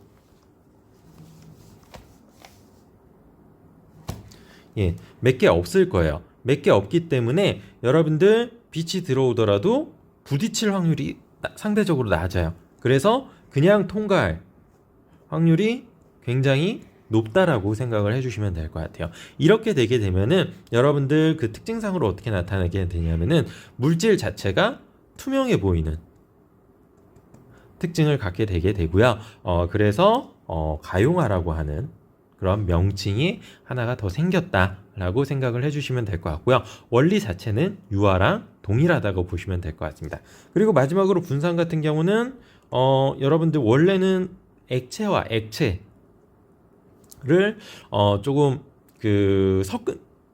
몇 개 없을 거예요. 몇 개 없기 때문에 여러분들 빛이 들어오더라도 부딪힐 확률이 상대적으로 낮아요. 그래서 그냥 통과할 확률이 굉장히 높다라고 생각을 해주시면 될 것 같아요. 이렇게 되게 되면은 여러분들 그 특징상으로 어떻게 나타나게 되냐면은 물질 자체가 투명해 보이는 특징을 갖게 되게 되고요. 그래서 가용화라고 하는 그런 명칭이 하나가 더 생겼다라고 생각을 해주시면 될 것 같고요. 원리 자체는 유화랑 동일하다고 보시면 될 것 같습니다. 그리고 마지막으로 분산 같은 경우는 여러분들 원래는 액체와 액체를 조금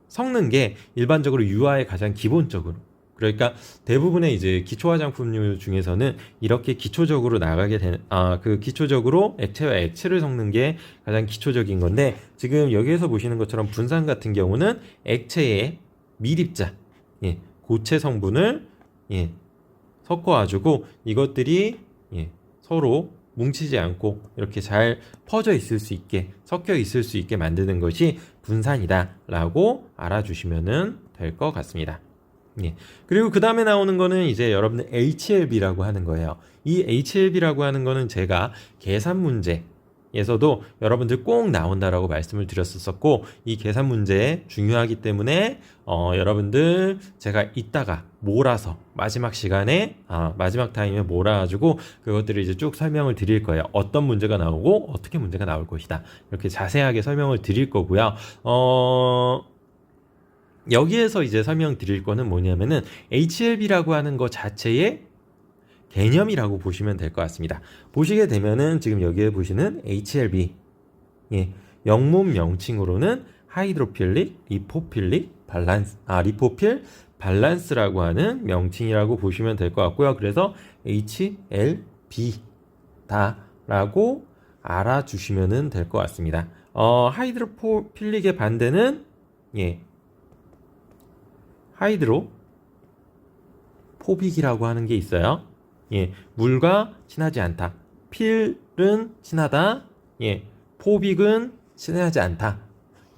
섞는 게 일반적으로 유화의 가장 기본적으로, 그러니까 대부분의 이제 기초 화장품류 중에서는 이렇게 기초적으로 나가게 되는 그 기초적으로 액체와 액체를 섞는 게 가장 기초적인 건데, 지금 여기에서 보시는 것처럼 분산 같은 경우는 액체의 밀입자, 고체 성분을 섞어가지고 이것들이 서로 뭉치지 않고 이렇게 잘 퍼져 있을 수 있게, 섞여 있을 수 있게 만드는 것이 분산이다 라고 알아주시면 될 것 같습니다. 예. 그리고 그 다음에 나오는 거는 이제 여러분들 HLB라고 하는 거예요. 이 HLB라고 하는 거는 제가 계산 문제에서도 여러분들 꼭 나온다라고 말씀을 드렸었고, 이 계산 문제 중요하기 때문에 여러분들 제가 이따가 몰아서 마지막 시간에 마지막 타임에 몰아가지고 그것들을 이제 쭉 설명을 드릴 거예요. 어떤 문제가 나오고 어떻게 문제가 나올 것이다. 이렇게 자세하게 설명을 드릴 거고요. 여기에서 이제 설명드릴 거는 뭐냐면은 HLB라고 하는 거 자체의 개념이라고 보시면 될 것 같습니다. 보시게 되면은 지금 여기에 보시는 HLB, 예, 영문 명칭으로는 하이드로필릭 리포필릭 밸런스, 리포필 밸런스라고 하는 명칭이라고 보시면 될 것 같고요. 그래서 HLB다라고 알아주시면 될 것 같습니다. 하이드로필릭의 반대는 하이드로 포빅이라고 하는 게 있어요. 물과 친하지 않다. 필은 친하다. 포빅은 친하지 않다.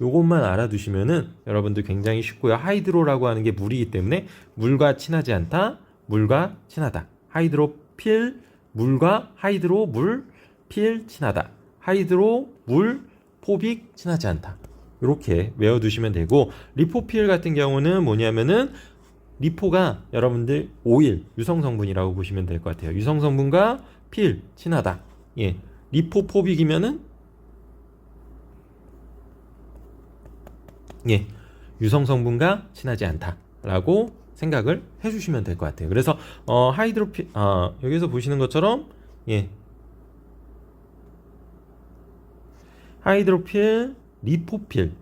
요것만 알아두시면은 여러분들 굉장히 쉽고요. 하이드로라고 하는 게 물이기 때문에 물과 친하지 않다. 물과 친하다. 하이드로 필 물과 하이드로 물 필 친하다. 하이드로 물 포빅 친하지 않다. 이렇게 외워두시면 되고, 리포필 같은 경우는 뭐냐면은 리포가 여러분들 오일 유성 성분이라고 보시면 될 것 같아요. 유성 성분과 필 친하다. 리포포빅이면은 유성 성분과 친하지 않다라고 생각을 해주시면 될 것 같아요. 그래서 하이드로필 여기서 보시는 것처럼 하이드로필 리포필,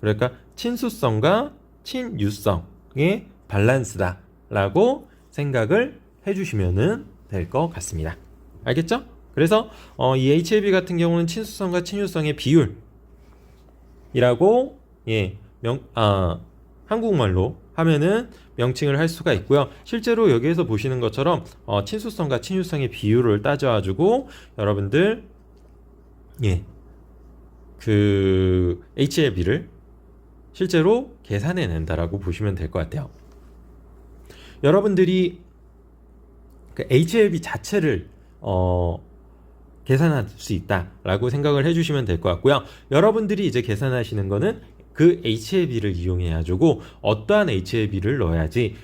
그러니까 친수성과 친유성의 밸런스다 라고 생각을 해주시면 될 것 같습니다. 알겠죠? 그래서 이 HLB 같은 경우는 친수성과 친유성의 비율이라고 한국말로 하면은 명칭을 할 수가 있고요. 실제로 여기에서 보시는 것처럼 친수성과 친유성의 비율을 따져가지고 여러분들 그 HLB를 실제로 계산해낸다라고 보시면 될 것 같아요. 여러분들이 그 HLB 자체를 계산할 수 있다라고 생각을 해주시면 될 것 같고요. 여러분들이 이제 계산하시는 거는 그 HLB를 이용해가지고 어떠한 HLB를 넣어야지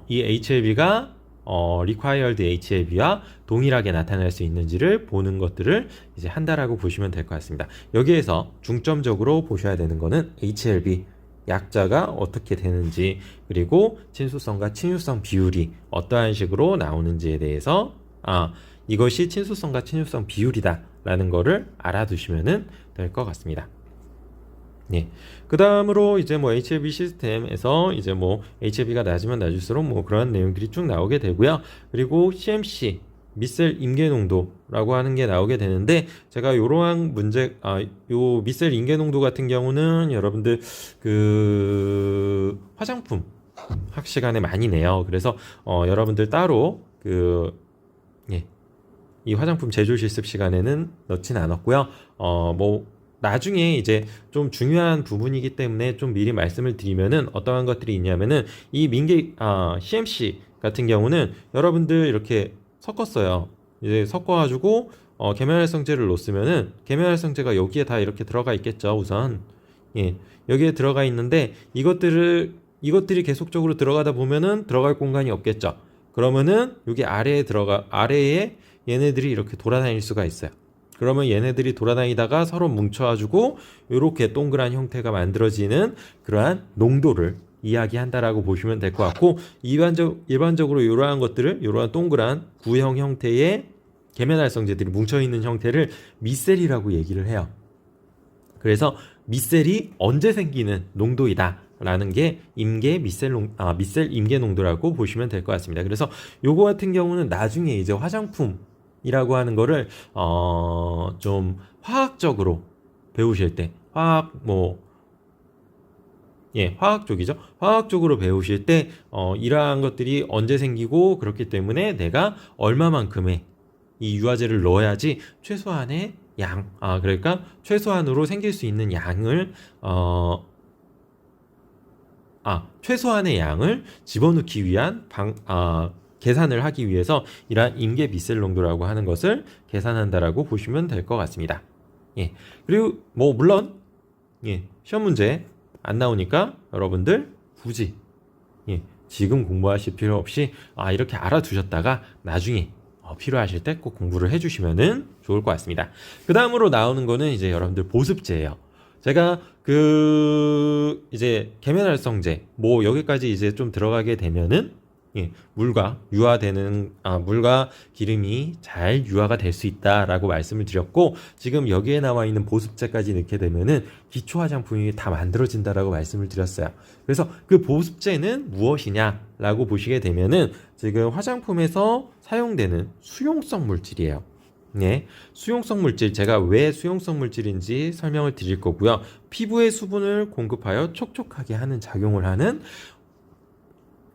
이 HLB가 required HLB와 동일하게 나타날 수 있는지를 보는 것들을 이제 한다라고 보시면 될 것 같습니다. 여기에서 중점적으로 보셔야 되는 거는 HLB 약자가 어떻게 되는지, 그리고 친수성과 친유성 비율이 어떠한 식으로 나오는지에 대해서 이것이 친수성과 친유성 비율이다 라는 거를 알아두시면 될 것 같습니다. 그 다음으로 이제 뭐 HLB 시스템에서 이제 뭐 HLB가 낮으면 낮을수록 뭐 그런 내용들이 쭉 나오게 되고요. 그리고 CMC 미셀 임계 농도라고 하는 게 나오게 되는데, 제가 요러한 문제 요 미셀 임계 농도 같은 경우는 여러분들 그 화장품 학 시간에 많이 내요. 그래서 여러분들 따로 이 화장품 제조 실습 시간에는 넣진 않았고요. 뭐 나중에 이제 좀 중요한 부분이기 때문에 좀 미리 말씀을 드리면은 어떠한 것들이 있냐면은 이 CMC 같은 경우는 여러분들 이렇게 섞었어요. 이제 섞어가지고 계면활성제를 넣었으면은 계면활성제가 여기에 다 이렇게 들어가 있겠죠. 우선 여기에 들어가 있는데 이것들이 계속적으로 들어가다 보면은 들어갈 공간이 없겠죠. 그러면은 여기 아래에 얘네들이 이렇게 돌아다닐 수가 있어요. 그러면 얘네들이 돌아다니다가 서로 뭉쳐가지고 이렇게 동그란 형태가 만들어지는 그러한 농도를 이야기한다라고 보시면 될 것 같고, 일반적으로 이러한 것들을, 이러한 동그란 구형 형태의 계면활성제들이 뭉쳐있는 형태를 미셀이라고 얘기를 해요. 그래서 미셀이 언제 생기는 농도이다 라는 게 미셀 임계 농도라고 보시면 될 것 같습니다. 그래서 요거 같은 경우는 나중에 이제 화장품이라고 하는 거를 좀 화학적으로 배우실 때, 화학 쪽이죠. 화학 쪽으로 배우실 때 이러한 것들이 언제 생기고, 그렇기 때문에 내가 얼마만큼의 이 유화제를 넣어야지 최소한의 그러니까 최소한으로 생길 수 있는 양을 최소한의 양을 집어넣기 위한 계산을 하기 위해서 이러한 임계 미셀 농도라고 하는 것을 계산한다라고 보시면 될 것 같습니다. 예. 그리고 뭐 물론 시험 문제 안 나오니까 여러분들 굳이 지금 공부하실 필요 없이 이렇게 알아두셨다가 나중에 필요하실 때 꼭 공부를 해주시면은 좋을 것 같습니다. 그 다음으로 나오는 거는 이제 여러분들 보습제예요. 제가 이제 계면활성제 여기까지 이제 좀 들어가게 되면은 물과 기름이 잘 유화가 될 수 있다라고 말씀을 드렸고, 지금 여기에 나와 있는 보습제까지 넣게 되면은 기초 화장품이 다 만들어진다라고 말씀을 드렸어요. 그래서 그 보습제는 무엇이냐라고 보시게 되면은 지금 화장품에서 사용되는 수용성 물질이에요. 수용성 물질, 제가 왜 수용성 물질인지 설명을 드릴 거고요. 피부에 수분을 공급하여 촉촉하게 하는 작용을 하는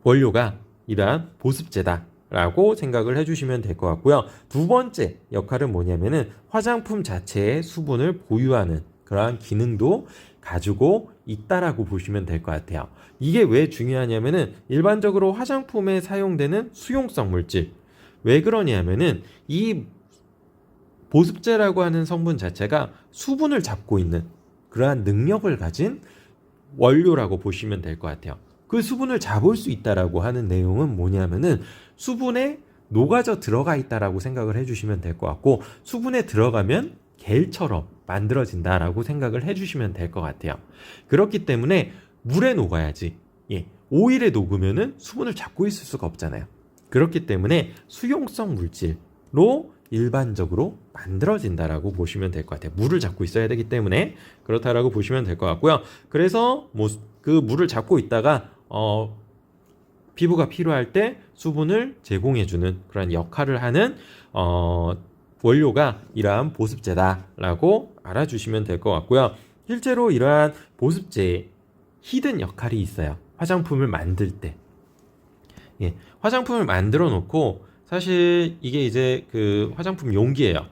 원료가 이러한 보습제다라고 생각을 해주시면 될 것 같고요. 두 번째 역할은 뭐냐면은 화장품 자체의 수분을 보유하는 그러한 기능도 가지고 있다라고 보시면 될 것 같아요. 이게 왜 중요하냐면은 일반적으로 화장품에 사용되는 수용성 물질, 왜 그러냐면은 이 보습제라고 하는 성분 자체가 수분을 잡고 있는 그러한 능력을 가진 원료라고 보시면 될 것 같아요. 그 수분을 잡을 수 있다라고 하는 내용은 뭐냐면은 수분에 녹아져 들어가 있다라고 생각을 해주시면 될 것 같고, 수분에 들어가면 겔처럼 만들어진다라고 생각을 해주시면 될 것 같아요. 그렇기 때문에 물에 녹아야지 오일에 녹으면은 수분을 잡고 있을 수가 없잖아요. 그렇기 때문에 수용성 물질로 일반적으로 만들어진다라고 보시면 될 것 같아요. 물을 잡고 있어야 되기 때문에 그렇다라고 보시면 될 것 같고요. 그래서 그 물을 잡고 있다가 피부가 필요할 때 수분을 제공해주는 그런 역할을 하는 원료가 이러한 보습제다라고 알아주시면 될 것 같고요. 실제로 이러한 보습제에 히든 역할이 있어요. 화장품을 만들 때 화장품을 만들어 놓고, 사실 이게 이제 그 화장품 용기예요.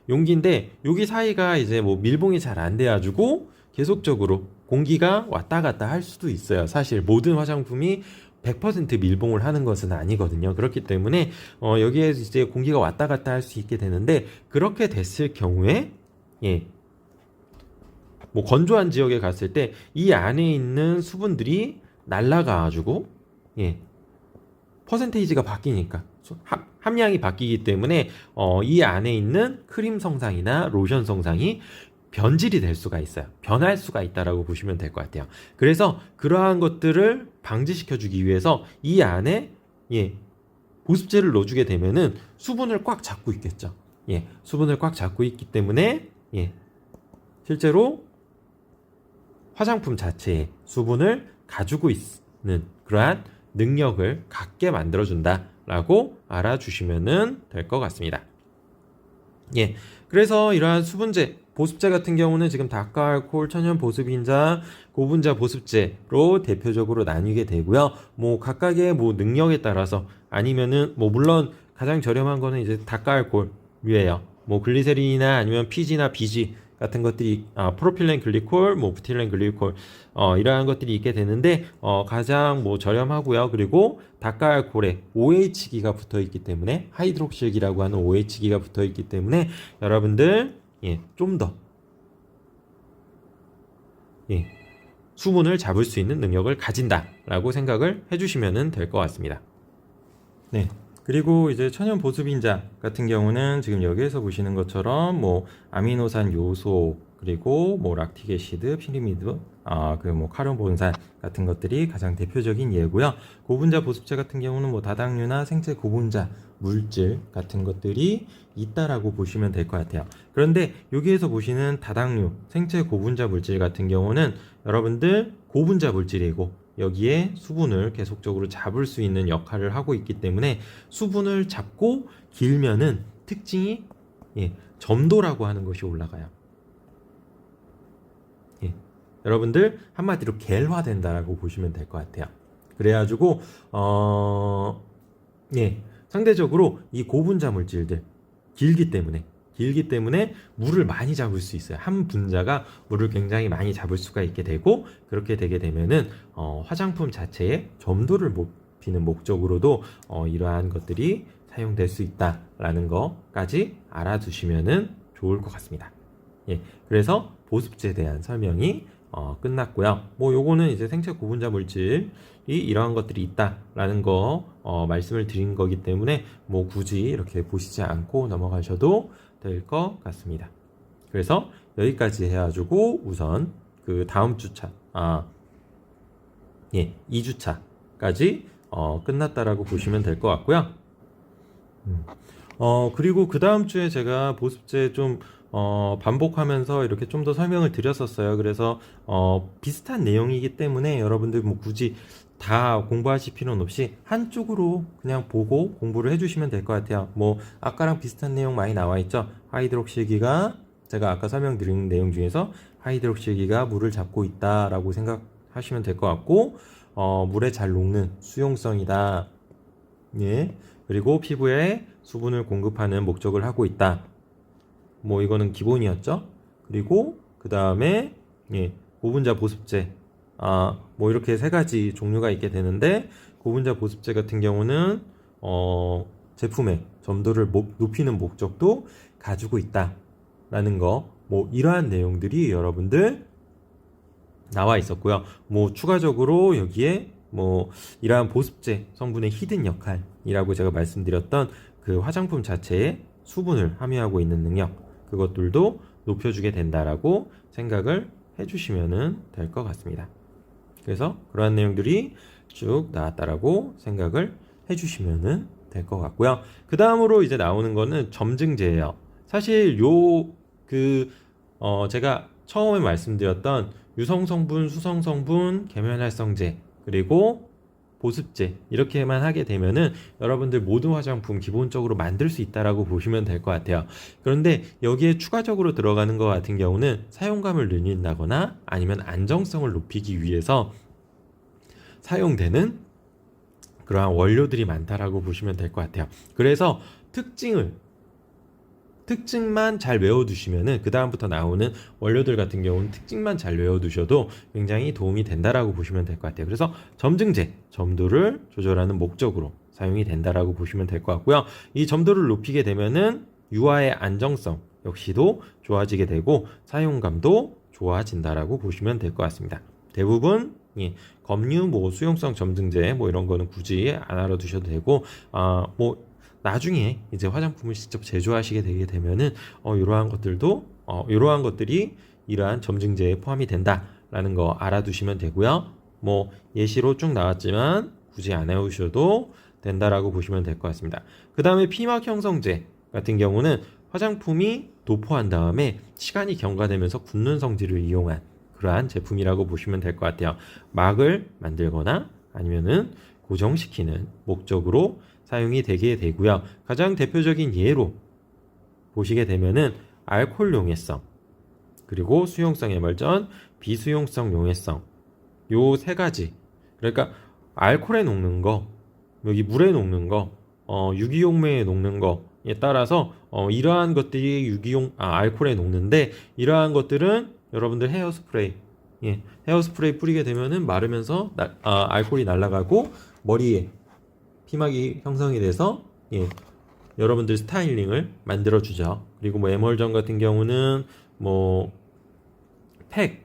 용기인데 여기 사이가 이제 밀봉이 잘 안 돼가지고 계속적으로 공기가 왔다 갔다 할 수도 있어요. 사실 모든 화장품이 100% 밀봉을 하는 것은 아니거든요. 그렇기 때문에 여기에 이제 공기가 왔다 갔다 할 수 있게 되는데, 그렇게 됐을 경우에 건조한 지역에 갔을 때 이 안에 있는 수분들이 날아가가지고 퍼센테이지가 바뀌니까 함량이 바뀌기 때문에 이 안에 있는 크림 성상이나 로션 성상이 변질이 될 수가 있어요. 변할 수가 있다라고 보시면 될 것 같아요. 그래서 그러한 것들을 방지시켜주기 위해서 이 안에 보습제를 넣어주게 되면은 수분을 꽉 잡고 있겠죠. 수분을 꽉 잡고 있기 때문에 실제로 화장품 자체에 수분을 가지고 있는 그러한 능력을 갖게 만들어준다라고 알아주시면 될 것 같습니다. 그래서 이러한 수분제, 보습제 같은 경우는 지금 다카 알코올, 천연 보습인자, 고분자 보습제로 대표적으로 나뉘게 되고요. 각각의 능력에 따라서 아니면은 물론 가장 저렴한 거는 이제 다카 알코올이에요. 글리세린이나 아니면 피지나 비지 같은 것들이 프로필렌 글리콜, 부틸렌 글리콜 이러한 것들이 있게 되는데 가장 저렴하고요. 그리고 다카알콜에 OH기가 붙어 있기 때문에, 하이드록실기라고 하는 OH기가 붙어 있기 때문에 여러분들 좀 더 수분을 잡을 수 있는 능력을 가진다라고 생각을 해주시면 될 것 같습니다. 그리고 이제 천연 보습인자 같은 경우는 지금 여기에서 보시는 것처럼 아미노산 요소, 그리고 락틱애시드, 피리미드, 카르본산 같은 것들이 가장 대표적인 예고요. 고분자 보습제 같은 경우는 다당류나 생체 고분자 물질 같은 것들이 있다라고 보시면 될 것 같아요. 그런데 여기에서 보시는 다당류, 생체 고분자 물질 같은 경우는 여러분들 고분자 물질이고, 여기에 수분을 계속적으로 잡을 수 있는 역할을 하고 있기 때문에 수분을 잡고 길면은 특징이 점도라고 하는 것이 올라가요. 여러분들 한마디로 겔화된다라고 보시면 될 것 같아요. 그래가지고 상대적으로 이 고분자 물질들 길기 때문에 길기 때문에 물을 많이 잡을 수 있어요. 한 분자가 물을 굉장히 많이 잡을 수가 있게 되고, 그렇게 되게 되면은 화장품 자체의 점도를 높이는 목적으로도 이러한 것들이 사용될 수 있다라는 거까지 알아두시면은 좋을 것 같습니다. 예, 그래서 보습제에 대한 설명이 끝났고요. 뭐 요거는 이제 생체 고분자 물질이 이러한 것들이 있다라는 거 말씀을 드린 거기 때문에 뭐 굳이 이렇게 보시지 않고 넘어가셔도 될 것 같습니다. 그래서 여기까지 해가지고 우선 그 다음 주차 2주차까지 끝났다라고 보시면 될 것 같고요. 그리고 그 다음 주에 제가 보습제 좀 반복하면서 이렇게 좀 더 설명을 드렸었어요. 그래서 비슷한 내용이기 때문에 여러분들 뭐 굳이 다 공부하실 필요는 없이 한쪽으로 그냥 보고 공부를 해주시면 될 것 같아요. 뭐 아까랑 비슷한 내용 많이 나와 있죠. 하이드록실기가 제가 아까 설명드린 내용 중에서 하이드록실기가 물을 잡고 있다라고 생각하시면 될 것 같고, 물에 잘 녹는 수용성이다. 예. 그리고 피부에 수분을 공급하는 목적을 하고 있다. 뭐 이거는 기본이었죠. 그리고 그 다음에 고분자 보습제 뭐 이렇게 세 가지 종류가 있게 되는데, 고분자 보습제 같은 경우는 제품의 점도를 높이는 목적도 가지고 있다라는 거, 뭐 이러한 내용들이 여러분들 나와 있었고요. 뭐 추가적으로 여기에 뭐 이러한 보습제 성분의 히든 역할이라고 제가 말씀드렸던 그 화장품 자체에 수분을 함유하고 있는 능력, 그것들도 높여주게 된다라고 생각을 해주시면 될 것 같습니다. 그래서 그러한 내용들이 쭉 나왔다라고 생각을 해주시면 될 것 같고요. 그 다음으로 이제 나오는 거는 점증제예요. 사실 제가 처음에 말씀드렸던 유성성분, 수성성분, 계면활성제, 그리고 보습제 이렇게만 하게 되면은 여러분들 모든 화장품 기본적으로 만들 수 있다라고 보시면 될 것 같아요. 그런데 여기에 추가적으로 들어가는 것 같은 경우는 사용감을 늘린다거나 아니면 안정성을 높이기 위해서 사용되는 그러한 원료들이 많다라고 보시면 될 것 같아요. 그래서 특징만 잘 외워두시면은 그 다음부터 나오는 원료들 같은 경우는 특징만 잘 외워두셔도 굉장히 도움이 된다라고 보시면 될 것 같아요. 그래서 점증제, 점도를 조절하는 목적으로 사용이 된다라고 보시면 될 것 같고요. 이 점도를 높이게 되면은 유화의 안정성 역시도 좋아지게 되고 사용감도 좋아진다라고 보시면 될 것 같습니다. 대부분 검류, 뭐 수용성 점증제 뭐 이런 거는 굳이 안 알아두셔도 되고, 뭐 나중에 이제 화장품을 직접 제조하시게 되게 되면은 이러한 것들이 이러한 점증제에 포함이 된다라는 거 알아두시면 되고요. 뭐 예시로 쭉 나왔지만 굳이 안 해오셔도 된다라고 보시면 될 것 같습니다. 그 다음에 피막 형성제 같은 경우는 화장품이 도포한 다음에 시간이 경과되면서 굳는 성질을 이용한 그러한 제품이라고 보시면 될 것 같아요. 막을 만들거나 아니면은 고정시키는 목적으로 사용이 되게 되고요. 가장 대표적인 예로 보시게 되면은 알코올 용해성, 그리고 수용성 해멀전, 비수용성 용해성, 요 세 가지. 그러니까 알코올에 녹는 거, 여기 물에 녹는 거, 유기용매에 녹는 거에 따라서 이러한 것들이 알코올에 녹는데, 이러한 것들은 여러분들 헤어스프레이, 헤어스프레이 뿌리게 되면은 마르면서 알코올이 날아가고 머리에 피막이 형성이 돼서 여러분들 스타일링을 만들어 주죠. 그리고 뭐 에멀전 같은 경우는 뭐 팩,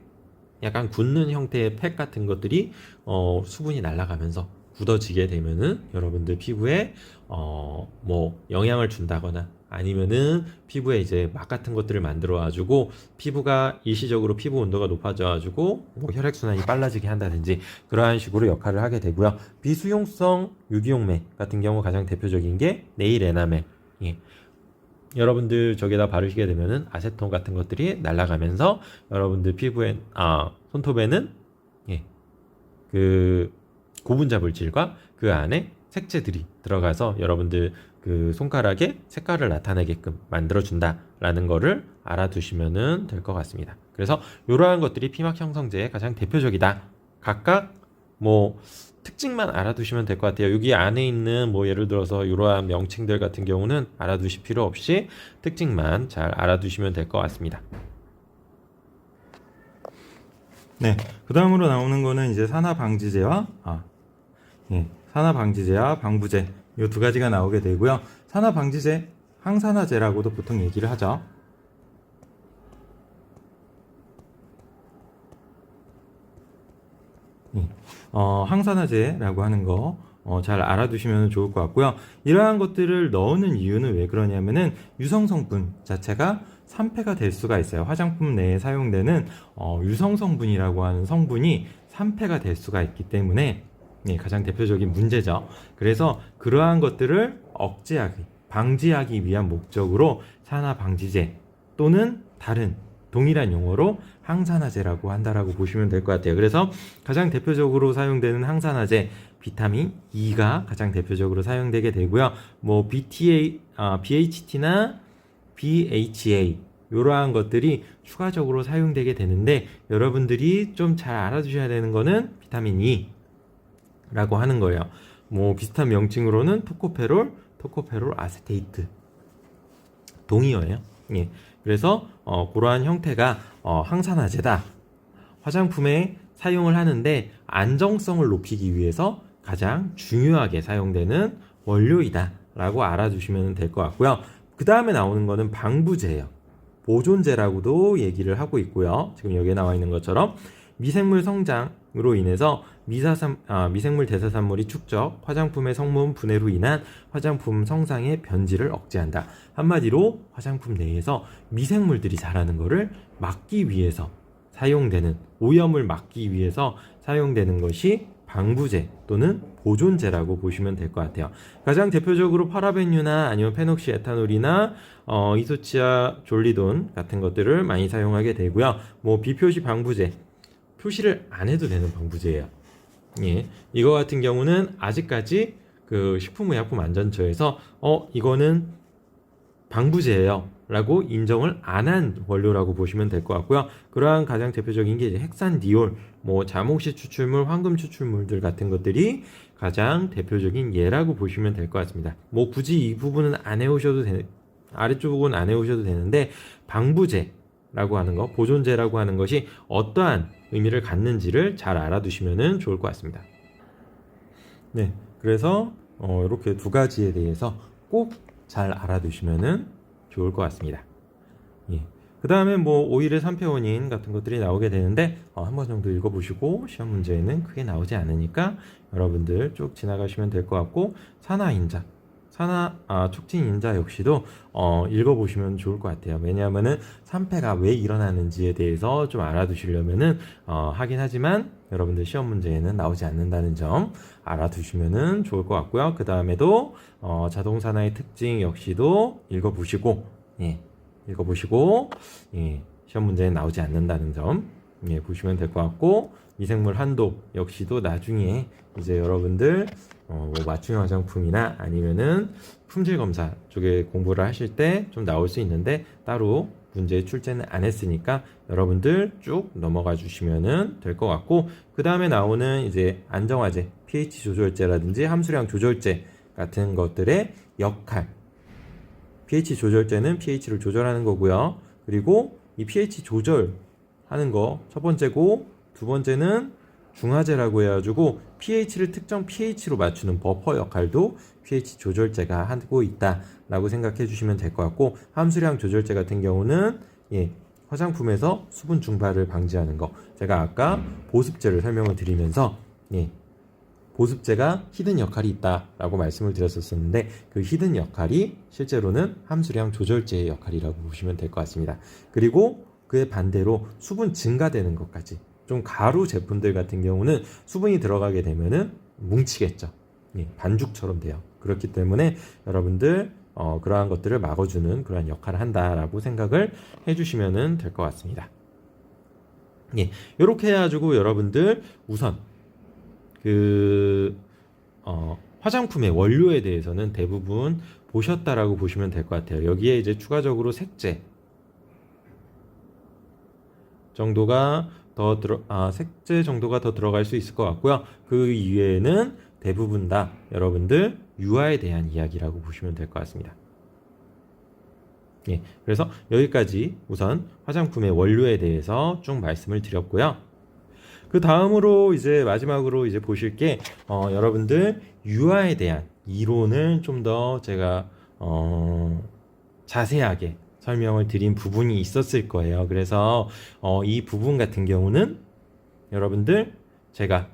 약간 굳는 형태의 팩 같은 것들이 수분이 날아가면서 굳어지게 되면은 여러분들 피부에 뭐 영향을 준다거나 아니면은 피부에 이제 막 같은 것들을 만들어 가지고 피부가 일시적으로 피부 온도가 높아져 가지고 뭐 혈액 순환이 빨라지게 한다든지 그러한 식으로 역할을 하게 되고요. 비수용성 유기용매 같은 경우 가장 대표적인 게 네일 에나멜. 여러분들 저기다 바르시게 되면은 아세톤 같은 것들이 날아가면서 여러분들 피부에 손톱에는 그 고분자 물질과 그 안에 색채들이 들어가서 여러분들 그 손가락에 색깔을 나타내게끔 만들어준다라는 거를 알아두시면 될 것 같습니다. 그래서 이러한 것들이 피막 형성제의 가장 대표적이다. 각각 뭐 특징만 알아두시면 될 것 같아요. 여기 안에 있는 뭐 예를 들어서 이러한 명칭들 같은 경우는 알아두실 필요 없이 특징만 잘 알아두시면 될 것 같습니다. 네, 그 다음으로 나오는 거는 이제 산화방지제와 산화방지제와 방부제 이 두 가지가 나오게 되고요. 산화방지제, 항산화제라고도 보통 얘기를 하죠. 항산화제라고 하는 거 잘 알아두시면 좋을 것 같고요. 이러한 것들을 넣는 이유는 왜 그러냐면은 유성 성분 자체가 산패가 될 수가 있어요. 화장품 내에 사용되는 유성 성분이라고 하는 성분이 산패가 될 수가 있기 때문에 가장 대표적인 문제죠. 그래서 그러한 것들을 억제하기, 방지하기 위한 목적으로 산화방지제 또는 다른 동일한 용어로 항산화제라고 한다라고 보시면 될 것 같아요. 그래서 가장 대표적으로 사용되는 항산화제 비타민 E가 가장 대표적으로 사용되게 되고요. 뭐 BHT나 BHA 이러한 것들이 추가적으로 사용되게 되는데 여러분들이 좀 잘 알아두셔야 되는 거는 비타민 E라고 하는 거예요. 뭐 비슷한 명칭으로는 토코페롤 아세테이트 동의어예요. 예. 그래서 그러한 형태가 항산화제다. 화장품에 사용을 하는데 안정성을 높이기 위해서 가장 중요하게 사용되는 원료이다 라고 알아두시면 될 것 같고요. 그 다음에 나오는 거는 방부제예요. 보존제라고도 얘기를 하고 있고요. 지금 여기에 나와 있는 것처럼 미생물 성장으로 인해서 미생물 대사산물이 축적, 화장품의 성분 분해로 인한 화장품 성상의 변질을 억제한다. 한마디로 화장품 내에서 미생물들이 자라는 것을 막기 위해서 사용되는, 오염을 막기 위해서 사용되는 것이 방부제 또는 보존제라고 보시면 될 것 같아요. 가장 대표적으로 파라벤유나 아니면 페녹시에탄올이나 이소치아 졸리돈 같은 것들을 많이 사용하게 되고요. 뭐 비표시 방부제, 표시를 안 해도 되는 방부제예요. 예, 이거 같은 경우는 아직까지 그 식품의약품안전처에서 이거는 방부제예요 라고 인정을 안 한 원료라고 보시면 될 것 같고요. 그러한 가장 대표적인 게 이제 헥산디올, 뭐 자몽씨 추출물, 황금 추출물들 같은 것들이 가장 대표적인 예라고 보시면 될 것 같습니다. 뭐 굳이 이 부분은 안 해오셔도 아래쪽 부분 안 해오셔도 되는데 방부제라고 하는 거, 보존제라고 하는 것이 어떠한 의미를 갖는지를 잘 알아두시면 좋을 것 같습니다. 네, 그래서 이렇게 두 가지에 대해서 꼭 잘 알아두시면 좋을 것 같습니다. 예. 그 다음에 뭐 오일의 산패 원인 같은 것들이 나오게 되는데 한 번 정도 읽어보시고 시험 문제에는 크게 나오지 않으니까 여러분들 쭉 지나가시면 될 것 같고 산화인자, 촉진인자 역시도 읽어보시면 좋을 것 같아요. 왜냐하면은 산패가 왜 일어나는지에 대해서 좀 알아두시려면은 하긴 하지만 여러분들 시험 문제에는 나오지 않는다는 점 알아두시면은 좋을 것 같고요. 그 다음에도 자동산화의 특징 역시도 읽어보시고 시험 문제에 나오지 않는다는 점 보시면 될 것 같고 미생물 한도 역시도 나중에 이제 여러분들 뭐 맞춤형 화장품이나 아니면은 품질 검사 쪽에 공부를 하실 때 좀 나올 수 있는데 따로 문제 출제는 안 했으니까 여러분들 쭉 넘어가 주시면은 될 것 같고 그 다음에 나오는 이제 안정화제, pH 조절제라든지 함수량 조절제 같은 것들의 역할. pH 조절제는 pH를 조절하는 거고요. 그리고 이 pH 조절하는 거 첫 번째고 두 번째는 중화제라고 해가지고 pH를 특정 pH로 맞추는 버퍼 역할도 pH 조절제가 하고 있다라고 생각해 주시면 될 것 같고 함수량 조절제 같은 경우는 화장품에서 수분 증발을 방지하는 거 제가 아까 보습제를 설명을 드리면서 보습제가 히든 역할이 있다라고 말씀을 드렸었는데 그 히든 역할이 실제로는 함수량 조절제의 역할이라고 보시면 될 것 같습니다. 그리고 그의 반대로 수분 증가되는 것까지 좀 가루 제품들 같은 경우는 수분이 들어가게 되면은 뭉치겠죠. 반죽처럼 돼요. 그렇기 때문에 여러분들 그러한 것들을 막아주는 그러한 역할을 한다라고 생각을 해주시면 될 것 같습니다. 이렇게 해가지고 여러분들 우선 화장품의 원료에 대해서는 대부분 보셨다라고 보시면 될 것 같아요. 여기에 이제 추가적으로 색제 정도가 색재 정도가 더 들어갈 수 있을 것 같고요. 그 이외에는 대부분 다 여러분들 유화에 대한 이야기라고 보시면 될 것 같습니다. 예, 그래서 여기까지 우선 화장품의 원료에 대해서 쭉 말씀을 드렸고요. 그 다음으로 이제 마지막으로 이제 보실 게 여러분들 유화에 대한 이론을 좀 더 제가 자세하게 설명을 드린 부분이 있었을 거예요. 그래서 이 부분 같은 경우는 여러분들 제가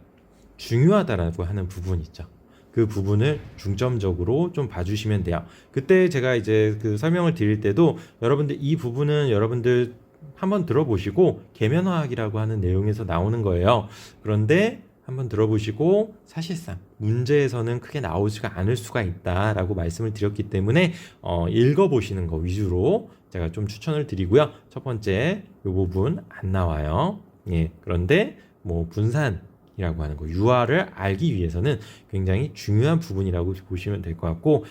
중요하다라고 하는 부분 있죠. 그 부분을 중점적으로 좀 봐주시면 돼요. 그때 제가 이제 그 설명을 드릴 때도 여러분들 이 부분은 여러분들 한번 들어보시고 계면화학이라고 하는 내용에서 나오는 거예요. 그런데 한번 들어보시고 사실상 문제에서는 크게 나오지가 않을 수가 있다라고 말씀을 드렸기 때문에 읽어보시는 거 위주로 제가 좀 추천을 드리고요. 첫 번째 이 부분 안 나와요. 예, 그런데 뭐 분산이라고 하는 거 유화를 알기 위해서는 굉장히 중요한 부분이라고 보시면 될 것 같고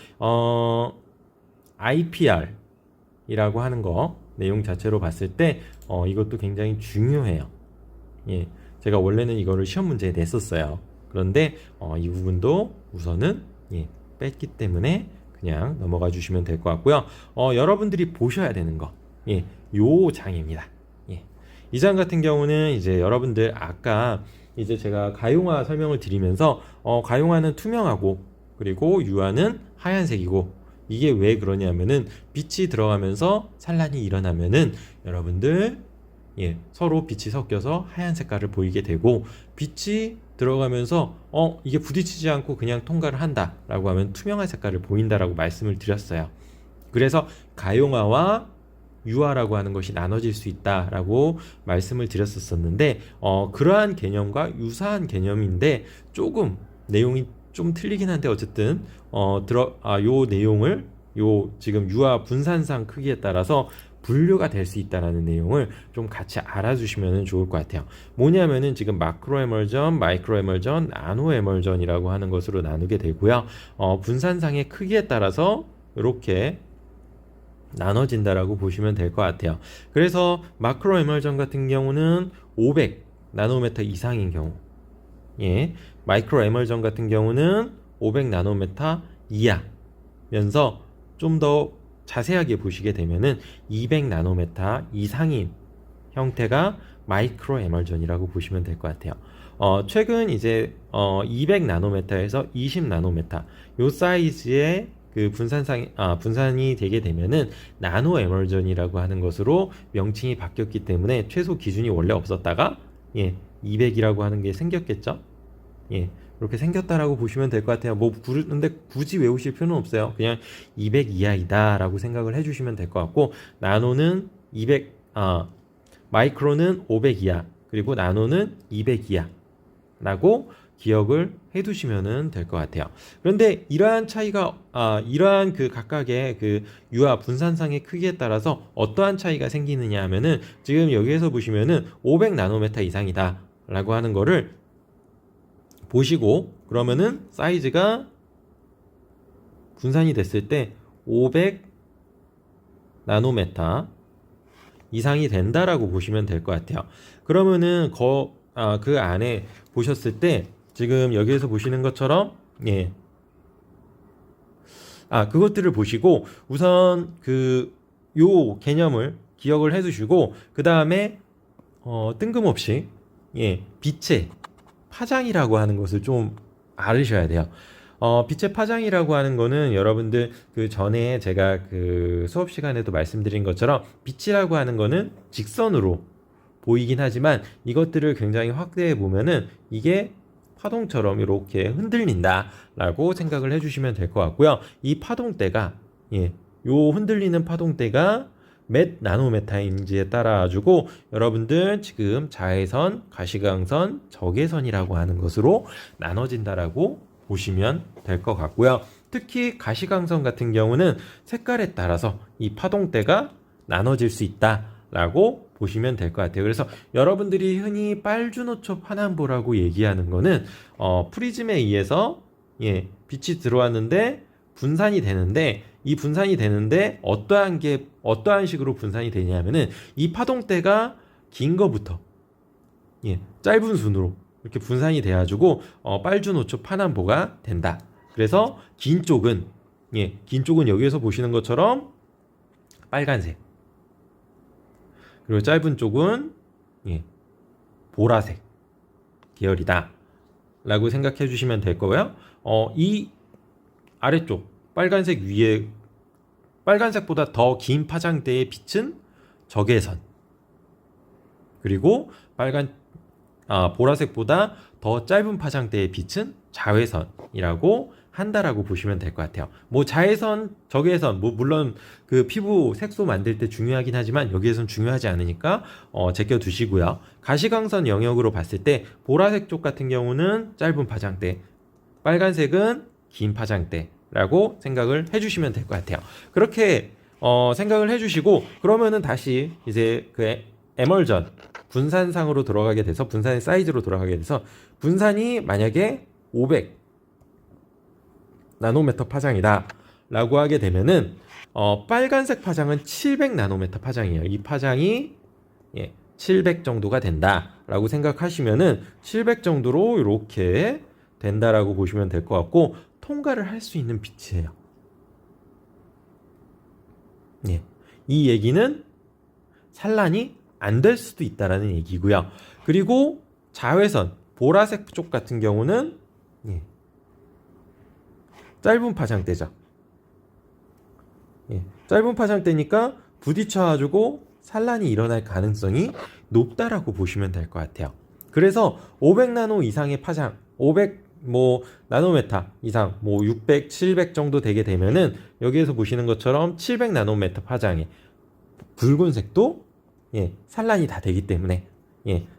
IPR이라고 하는 거 내용 자체로 봤을 때 이것도 굉장히 중요해요. 예, 제가 원래는 이거를 시험 문제에 냈었어요. 그런데 이 부분도 우선은 뺐기 때문에 그냥 넘어가 주시면 될 것 같고요. 여러분들이 보셔야 되는 거, 요 장입니다. 이 장 같은 경우는 이제 여러분들 아까 이제 제가 가용화 설명을 드리면서 가용화는 투명하고 그리고 유화는 하얀색이고 이게 왜 그러냐면은 빛이 들어가면서 산란이 일어나면은 여러분들 서로 빛이 섞여서 하얀 색깔을 보이게 되고 빛이 들어가면서 이게 부딪히지 않고 그냥 통과를 한다라고 하면 투명한 색깔을 보인다라고 말씀을 드렸어요. 그래서 가용화와 유화라고 하는 것이 나눠질 수 있다라고 말씀을 드렸었는데 그러한 개념과 유사한 개념인데 조금 내용이 좀 틀리긴 한데 어쨌든 요 내용을 지금 유화 분산상 크기에 따라서 분류가 될 수 있다라는 내용을 좀 같이 알아주시면 좋을 것 같아요. 뭐냐면은 지금 마크로 에멀전, 마이크로 에멀전, 나노 에멀전이라고 하는 것으로 나누게 되고요. 분산상의 크기에 따라서 이렇게 나눠진다라고 보시면 될 것 같아요. 그래서 마크로 에멀전 같은 경우는 500 나노미터 이상인 경우, 마이크로 에멀전 같은 경우는 500 나노미터 이하면서 좀 더 자세하게 보시게 되면은 200 나노미터 이상인 형태가 마이크로 에멀전이라고 보시면 될 것 같아요. 최근 이제 200 나노미터에서 20 나노미터 요 사이즈의 그 분산이 되게 되면은 나노 에멀전이라고 하는 것으로 명칭이 바뀌었기 때문에 최소 기준이 원래 없었다가 200이라고 하는 게 생겼겠죠. 이렇게 생겼다라고 보시면 될 것 같아요. 근데 굳이 외우실 필요는 없어요. 그냥 200 이하이다 라고 생각을 해주시면 될 것 같고, 나노는 마이크로는 500 이하, 그리고 나노는 200 이하 라고 기억을 해두시면 될 것 같아요. 그런데 이러한 차이가, 이러한 그 각각의 그 유화 분산상의 크기에 따라서 어떠한 차이가 생기느냐 하면은 지금 여기에서 보시면은 500 나노미터 이상이다 라고 하는 거를 보시고, 그러면은 사이즈가 분산이 됐을 때 500 나노미터 이상이 된다라고 보시면 될 것 같아요. 그러면은 그 안에 보셨을 때 지금 여기에서 보시는 것처럼 그것들을 보시고 우선 요 개념을 기억을 해두시고, 그 다음에 뜬금없이 빛의 파장이라고 하는 것을 좀 알으셔야 돼요. 빛의 파장이라고 하는 거는 여러분들 그 전에 제가 그 수업 시간에도 말씀드린 것처럼 빛이라고 하는 거는 직선으로 보이긴 하지만 이것들을 굉장히 확대해 보면은 이게 파동처럼 이렇게 흔들린다 라고 생각을 해주시면 될 것 같고요. 이 파동대가 요 흔들리는 파동대가 몇 나노미터인지에 따라 가지고 여러분들 지금 자외선, 가시광선, 적외선이라고 하는 것으로 나눠진다라고 보시면 될 것 같고요. 특히 가시광선 같은 경우는 색깔에 따라서 이 파동대가 나눠질 수 있다라고 보시면 될 것 같아요. 그래서 여러분들이 흔히 빨주노초 파남보라고 얘기하는 거는 프리즘에 의해서 빛이 들어왔는데 분산이 되는데, 이 분산이 되는데 어떠한 식으로 분산이 되냐면은 이 파동대가 긴 거부터 짧은 순으로 이렇게 분산이 돼가지고 빨주노초 파남보가 된다. 그래서 긴 쪽은 긴 쪽은 여기에서 보시는 것처럼 빨간색, 그리고 짧은 쪽은 보라색 계열이다 라고 생각해 주시면 될 거고요. 이 아래쪽 빨간색 위에 빨간색보다 더 긴 파장대의 빛은 적외선, 그리고 보라색보다 더 짧은 파장대의 빛은 자외선이라고 한다라고 보시면 될 것 같아요. 뭐 자외선, 적외선, 뭐 물론 그 피부 색소 만들 때 중요하긴 하지만 여기에선 중요하지 않으니까 제껴 두시고요. 가시광선 영역으로 봤을 때 보라색 쪽 같은 경우는 짧은 파장대, 빨간색은 긴 파장대라고 생각을 해주시면 될 것 같아요. 그렇게 생각을 해주시고, 그러면은 다시 이제 그 에멀전 분산상으로 들어가게 돼서, 분산의 사이즈로 돌아가게 돼서, 분산이 만약에 500 나노미터 파장이다 라고 하게 되면은 빨간색 파장은 700 나노미터 파장이에요. 이 파장이 700 정도가 된다 라고 생각하시면은 700 정도로 이렇게 된다라고 보시면 될 것 같고, 통과를 할 수 있는 빛이에요. 이 얘기는 산란이 안 될 수도 있다라는 얘기고요. 그리고 자외선 보라색 쪽 같은 경우는 짧은 파장대죠. 짧은 파장대니까 부딪혀가지고 산란이 일어날 가능성이 높다라고 보시면 될 것 같아요. 그래서 500나노 이상의 파장, 500 나노메타 이상, 600, 700 정도 되게 되면은 여기에서 보시는 것처럼 700 나노메타 파장의 붉은색도 산란이 다 되기 때문에,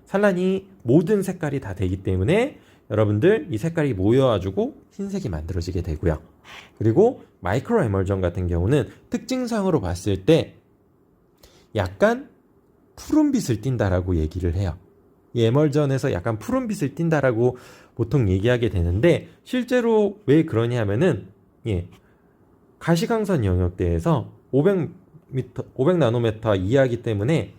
산란이 모든 색깔이 다 되기 때문에 여러분들 이 색깔이 모여가지고 흰색이 만들어지게 되고요. 그리고 마이크로 에멀전 같은 경우는 특징상으로 봤을 때 약간 푸른빛을 띈다라고 얘기를 해요. 이 에멀전에서 약간 푸른빛을 띈다라고 보통 얘기하게 되는데, 실제로 왜 그러냐 하면은 가시광선 영역대에서 500 나노미터 이하이기 때문에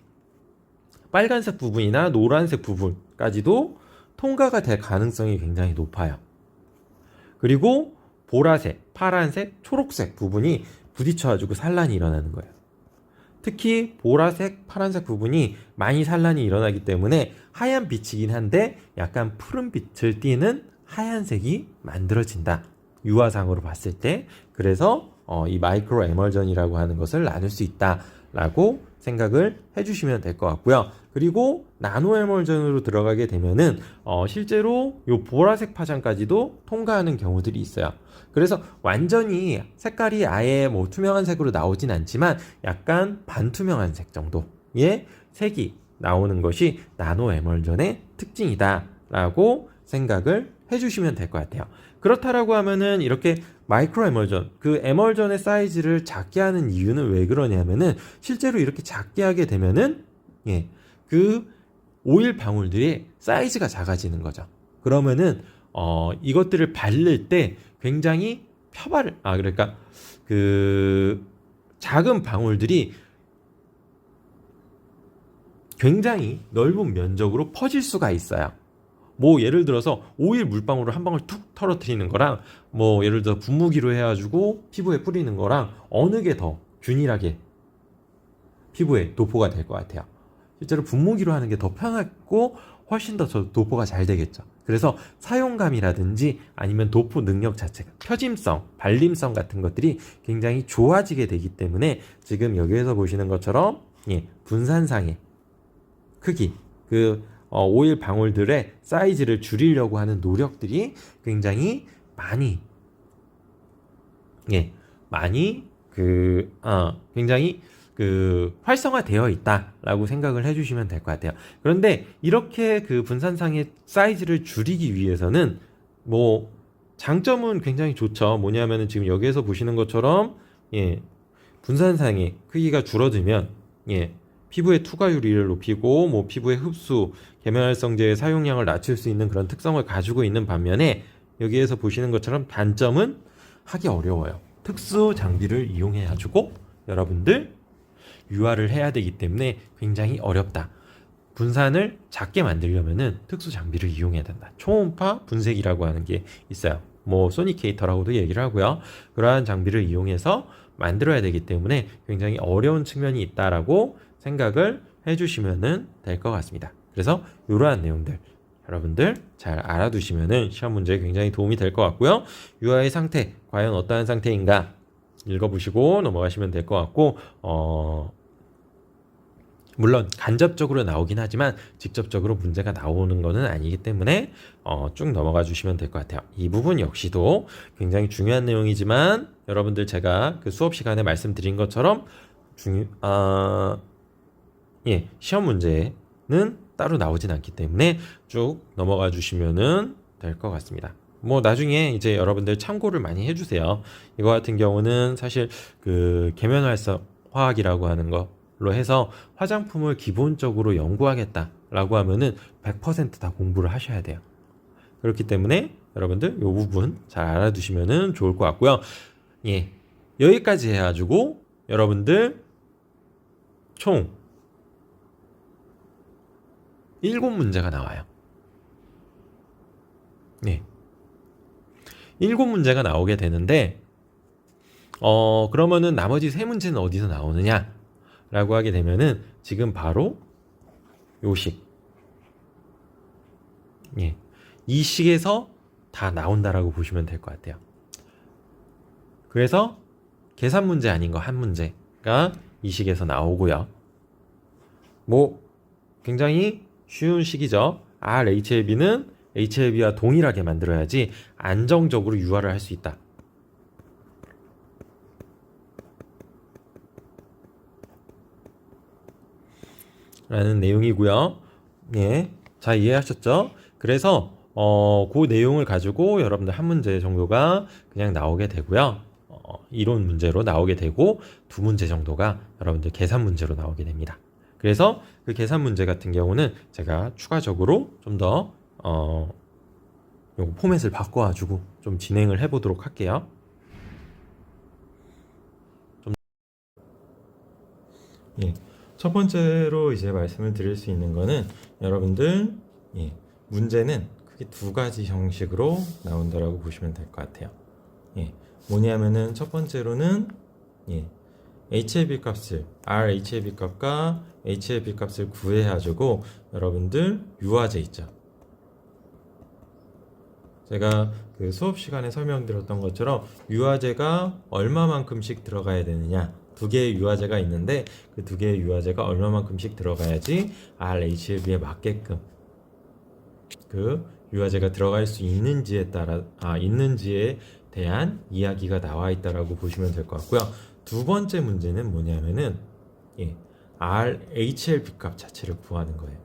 빨간색 부분이나 노란색 부분까지도 통과가 될 가능성이 굉장히 높아요. 그리고 보라색, 파란색, 초록색 부분이 부딪혀가지고 산란이 일어나는 거예요. 특히 보라색, 파란색 부분이 많이 산란이 일어나기 때문에 하얀 빛이긴 한데 약간 푸른 빛을 띠는 하얀색이 만들어진다. 유화상으로 봤을 때. 그래서 이 마이크로 에멀전이라고 하는 것을 나눌 수 있다라고 생각을 해주시면 될 것 같고요. 그리고 나노 에멀전으로 들어가게 되면은 실제로 이 보라색 파장까지도 통과하는 경우들이 있어요. 그래서 완전히 색깔이 아예 투명한 색으로 나오진 않지만 약간 반투명한 색 정도의 색이 나오는 것이 나노 에멀전의 특징이다라고 생각을 해주시면 될 것 같아요. 그렇다라고 하면은 이렇게 마이크로 에멀전, 그 에멀전의 사이즈를 작게 하는 이유는 왜 그러냐면은 실제로 이렇게 작게 하게 되면은 그 오일 방울들의 사이즈가 작아지는 거죠. 그러면은 이것들을 바를 때 굉장히 그러니까 그 작은 방울들이 굉장히 넓은 면적으로 퍼질 수가 있어요. 예를 들어서 오일 물방울을 한 방울 툭 털어뜨리는 거랑 예를 들어 분무기로 해가지고 피부에 뿌리는 거랑 어느 게 더 균일하게 피부에 도포가 될 것 같아요. 실제로 분무기로 하는 게 더 편하고 훨씬 더 도포가 잘 되겠죠. 그래서 사용감이라든지 아니면 도포 능력 자체가, 펴짐성, 발림성 같은 것들이 굉장히 좋아지게 되기 때문에 지금 여기에서 보시는 것처럼 분산상의 크기, 오일 방울들의 사이즈를 줄이려고 하는 노력들이 굉장히 굉장히 활성화되어 있다라고 생각을 해주시면 될 것 같아요. 그런데 이렇게 그 분산상의 사이즈를 줄이기 위해서는 장점은 굉장히 좋죠. 뭐냐면은 지금 여기에서 보시는 것처럼 분산상의 크기가 줄어들면 피부의 투과율을 높이고 피부의 흡수, 계면활성제의 사용량을 낮출 수 있는 그런 특성을 가지고 있는 반면에 여기에서 보시는 것처럼 단점은 하기 어려워요. 특수 장비를 이용해 가지고 여러분들 유화를 해야 되기 때문에 굉장히 어렵다. 분산을 작게 만들려면은 특수 장비를 이용해야 된다. 초음파 분쇄기라고 하는 게 있어요. 뭐 소니케이터라고도 얘기를 하고요. 그러한 장비를 이용해서 만들어야 되기 때문에 굉장히 어려운 측면이 있다라고 생각을 해주시면은 될 것 같습니다. 그래서 이러한 내용들 여러분들 잘 알아두시면은 시험 문제에 굉장히 도움이 될 것 같고요. 유아의 상태 과연 어떠한 상태인가 읽어보시고 넘어가시면 될 것 같고 물론 간접적으로 나오긴 하지만 직접적으로 문제가 나오는 것은 아니기 때문에 쭉 넘어가 주시면 될 것 같아요. 이 부분 역시도 굉장히 중요한 내용이지만 여러분들 제가 그 수업 시간에 말씀드린 것처럼 시험 문제는 따로 나오진 않기 때문에 쭉 넘어가 주시면은 될 것 같습니다. 뭐 나중에 이제 여러분들 참고를 많이 해주세요. 이거 같은 경우는 사실 그 계면활성화학이라고 하는 걸로 해서 화장품을 기본적으로 연구하겠다라고 하면은 100%다 공부를 하셔야 돼요. 그렇기 때문에 여러분들 이 부분 잘 알아두시면은 좋을 것 같고요. 예, 여기까지 해가지고 여러분들 총 7문제가 나와요. 네. 7문제가 나오게 되는데, 그러면은 나머지 3문제는 어디서 나오느냐? 라고 하게 되면은, 지금 바로 요 식. 예. 이 식에서 다 나온다라고 보시면 될 것 같아요. 그래서 계산 문제 아닌 거 한 문제가 이 식에서 나오고요. 뭐, 굉장히 쉬운 식이죠. RHLB는 HLB와 동일하게 만들어야지 안정적으로 유화를 할 수 있다. 라는 내용이고요. 예. 자, 이해하셨죠? 그래서 그 내용을 가지고 여러분들 한 문제 정도가 그냥 나오게 되고요. 이론 문제로 나오게 되고 2문제 정도가 여러분들 계산 문제로 나오게 됩니다. 그래서 그 계산 문제 같은 경우는 제가 추가적으로 좀 더 요거 포맷을 바꿔가지고 좀 진행을 해보도록 할게요. 예. 첫 번째로 이제 말씀을 드릴 수 있는 거는 여러분들 문제는 크게 2가지 형식으로 나온다라고 보시면 될 것 같아요. 뭐냐면은 첫 번째로는 HLB 값을 RHLB 값과 HLB 값을 구해가지고 여러분들 유화제 있죠. 제가 그 수업 시간에 설명드렸던 것처럼 유화제가 얼마만큼씩 들어가야 되느냐 2개의 유화제가 있는데 그 2개의 유화제가 얼마만큼씩 들어가야지 RHLB에 맞게끔 그 유화제가 들어갈 수 있는지에 있는지에 대한 이야기가 나와 있다라고 보시면 될 것 같고요. 2번째 문제는 뭐냐면은 RHLB 값 자체를 구하는 거예요.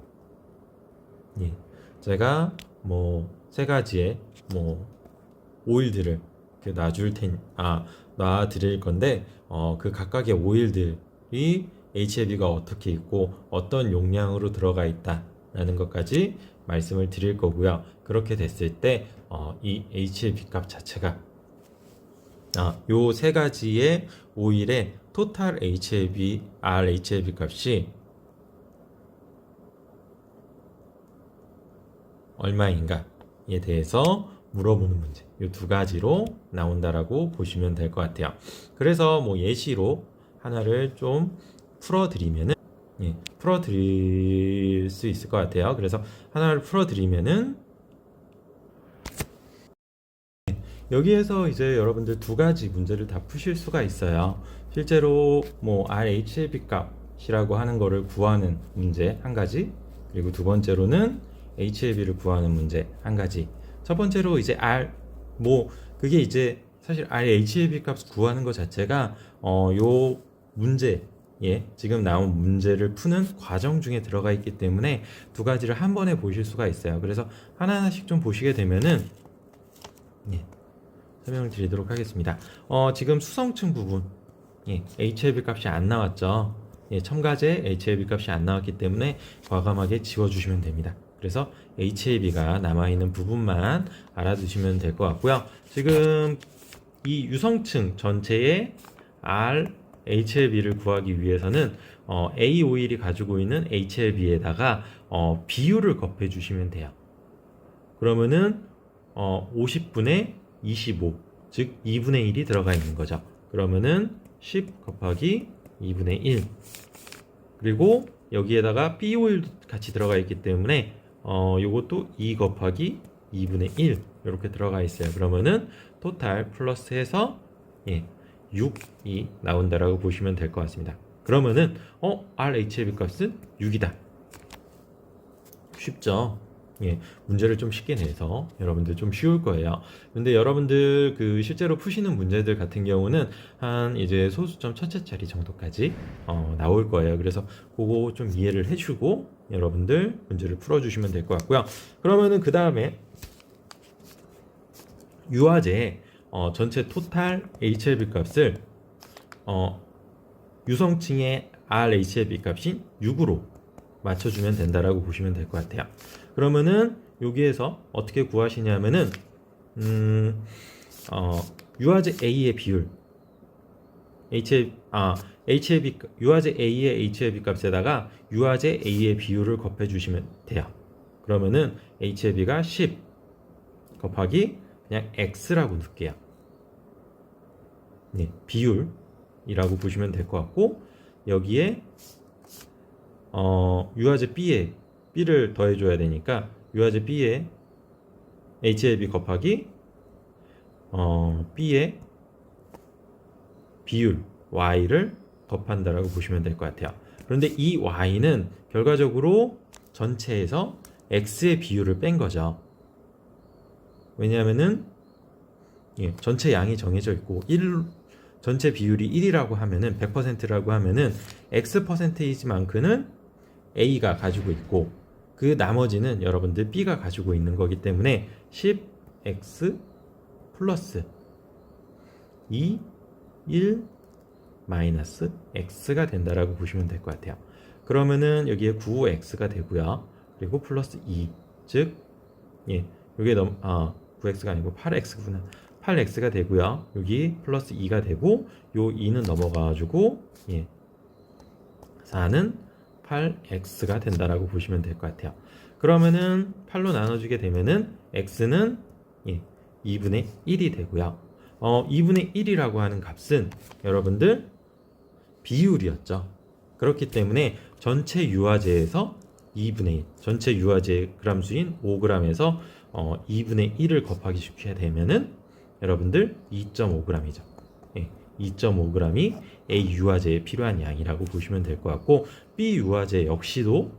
제가 뭐 3가지의 오일들을 놔드릴 건데 그 각각의 오일들이 HLB가 어떻게 있고 어떤 용량으로 들어가 있다라는 것까지 말씀을 드릴 거고요. 그렇게 됐을 때 이 HLB 값 자체가 요 3가지의 오일의 토탈 HLB, RHLB 값이 얼마인가에 대해서 물어보는 문제. 이 2가지로 나온다라고 보시면 될 것 같아요. 그래서 뭐 예시로 하나를 좀 풀어드리면은 풀어드릴 수 있을 것 같아요. 그래서 하나를 풀어드리면은 여기에서 이제 여러분들 2가지 문제를 다 푸실 수가 있어요. 실제로 뭐 RHLB 값이라고 하는 거를 구하는 문제 1가지, 그리고 2번째로는 HLB를 구하는 문제 1가지. 첫 번째로 이제 그게 이제 사실 RHLB 값 구하는 것 자체가 요 문제 지금 나온 문제를 푸는 과정 중에 들어가 있기 때문에 2가지를 한 번에 보실 수가 있어요. 그래서 하나하나씩 좀 보시게 되면은 설명을 드리도록 하겠습니다. 지금 수성층 부분 HLB 값이 안 나왔죠. 첨가제 HLB 값이 안 나왔기 때문에 과감하게 지워주시면 됩니다. 그래서 HLB가 남아있는 부분만 알아두시면 될 것 같고요. 지금 이 유성층 전체에 R, HLB를 구하기 위해서는 A 오일이 가지고 있는 HLB에다가 비율을 곱해 주시면 돼요. 그러면은 50분의 25, 즉 2분의 1이 들어가 있는 거죠. 그러면은 10 곱하기 2분의 1. 그리고 여기에다가 B 오일도 같이 들어가 있기 때문에 요것도 2 곱하기 2분의 1 이렇게 들어가 있어요. 그러면은 토탈 플러스해서 6이 나온다라고 보시면 될 것 같습니다. 그러면은 RHLB 값은 6이다. 쉽죠? 문제를 좀 쉽게 내서 여러분들 좀 쉬울 거예요. 근데 여러분들 그 실제로 푸시는 문제들 같은 경우는 한 이제 소수점 천체짜리 정도까지 나올 거예요. 그래서 그거 좀 이해를 해주고 여러분들 문제를 풀어주시면 될 것 같고요. 그러면은 그 다음에 유화제 전체 토탈 HLB 값을 유성층의 RHLB 값인 6으로 맞춰주면 된다라고 보시면 될 것 같아요. 그러면은 여기에서 어떻게 구하시냐면은 유화제 A의 비율 유화제 A의 HLB 값에다가 유화제 A의 비율을 곱해 주시면 돼요. 그러면은 HLB가 10 곱하기 그냥 X라고 넣을게요. 비율이라고 보시면 될 것 같고 여기에 유화제 B에 B를 더해줘야 되니까 유화제 B에 HLB 곱하기 B의 비율 Y를 곱한다라고 보시면 될 것 같아요. 그런데 이 Y는 결과적으로 전체에서 X의 비율을 뺀 거죠. 왜냐하면은 전체 양이 정해져 있고 전체 비율이 1이라고 하면은 100%라고 하면은 X 퍼센테이지만큼은 A가 가지고 있고 그 나머지는 여러분들 B가 가지고 있는 거기 때문에 10X 플러스 2, 1 마이너스 X가 된다라고 보시면 될 것 같아요. 그러면은 여기에 9X가 되고요. 그리고 플러스 2, 즉 이게 9X가 아니고 8X구나. 8X가 되고요. 여기 플러스 2가 되고 요 2는 넘어가가지고 4는 8X가 된다라고 보시면 될 것 같아요. 그러면은 8로 나눠주게 되면은 X는 2분의 1이 되고요. 2분의 1이라고 하는 값은 여러분들 비율이었죠. 그렇기 때문에 전체 유화제에서 2분의 1, 전체 유화제 그람 수인 5g에서 2분의 1을 곱하기 시켜야 되면은 여러분들 2.5g이죠. 2.5g이 A 유화제에 필요한 양이라고 보시면 될 것 같고 B 유화제 역시도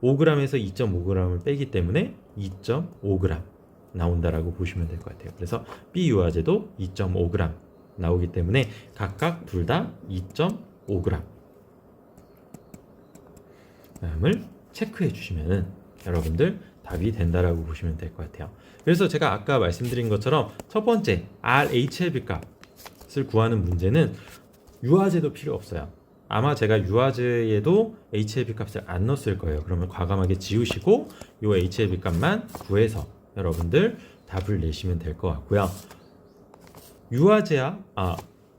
5g에서 2.5g을 빼기 때문에 2.5g 나온다라고 보시면 될 것 같아요. 그래서 B 유화제도 2.5g 나오기 때문에 각각 둘 다 2.5g 다음을 체크해 주시면은 여러분들 답이 된다라고 보시면 될 것 같아요. 그래서 제가 아까 말씀드린 것처럼 첫 번째 RHLB 값을 구하는 문제는 유화제도 필요 없어요. 아마 제가 유화제에도 HLB 값을 안 넣었을 거예요. 그러면 과감하게 지우시고 이 HLB 값만 구해서 여러분들 답을 내시면 될 것 같고요. 유화제야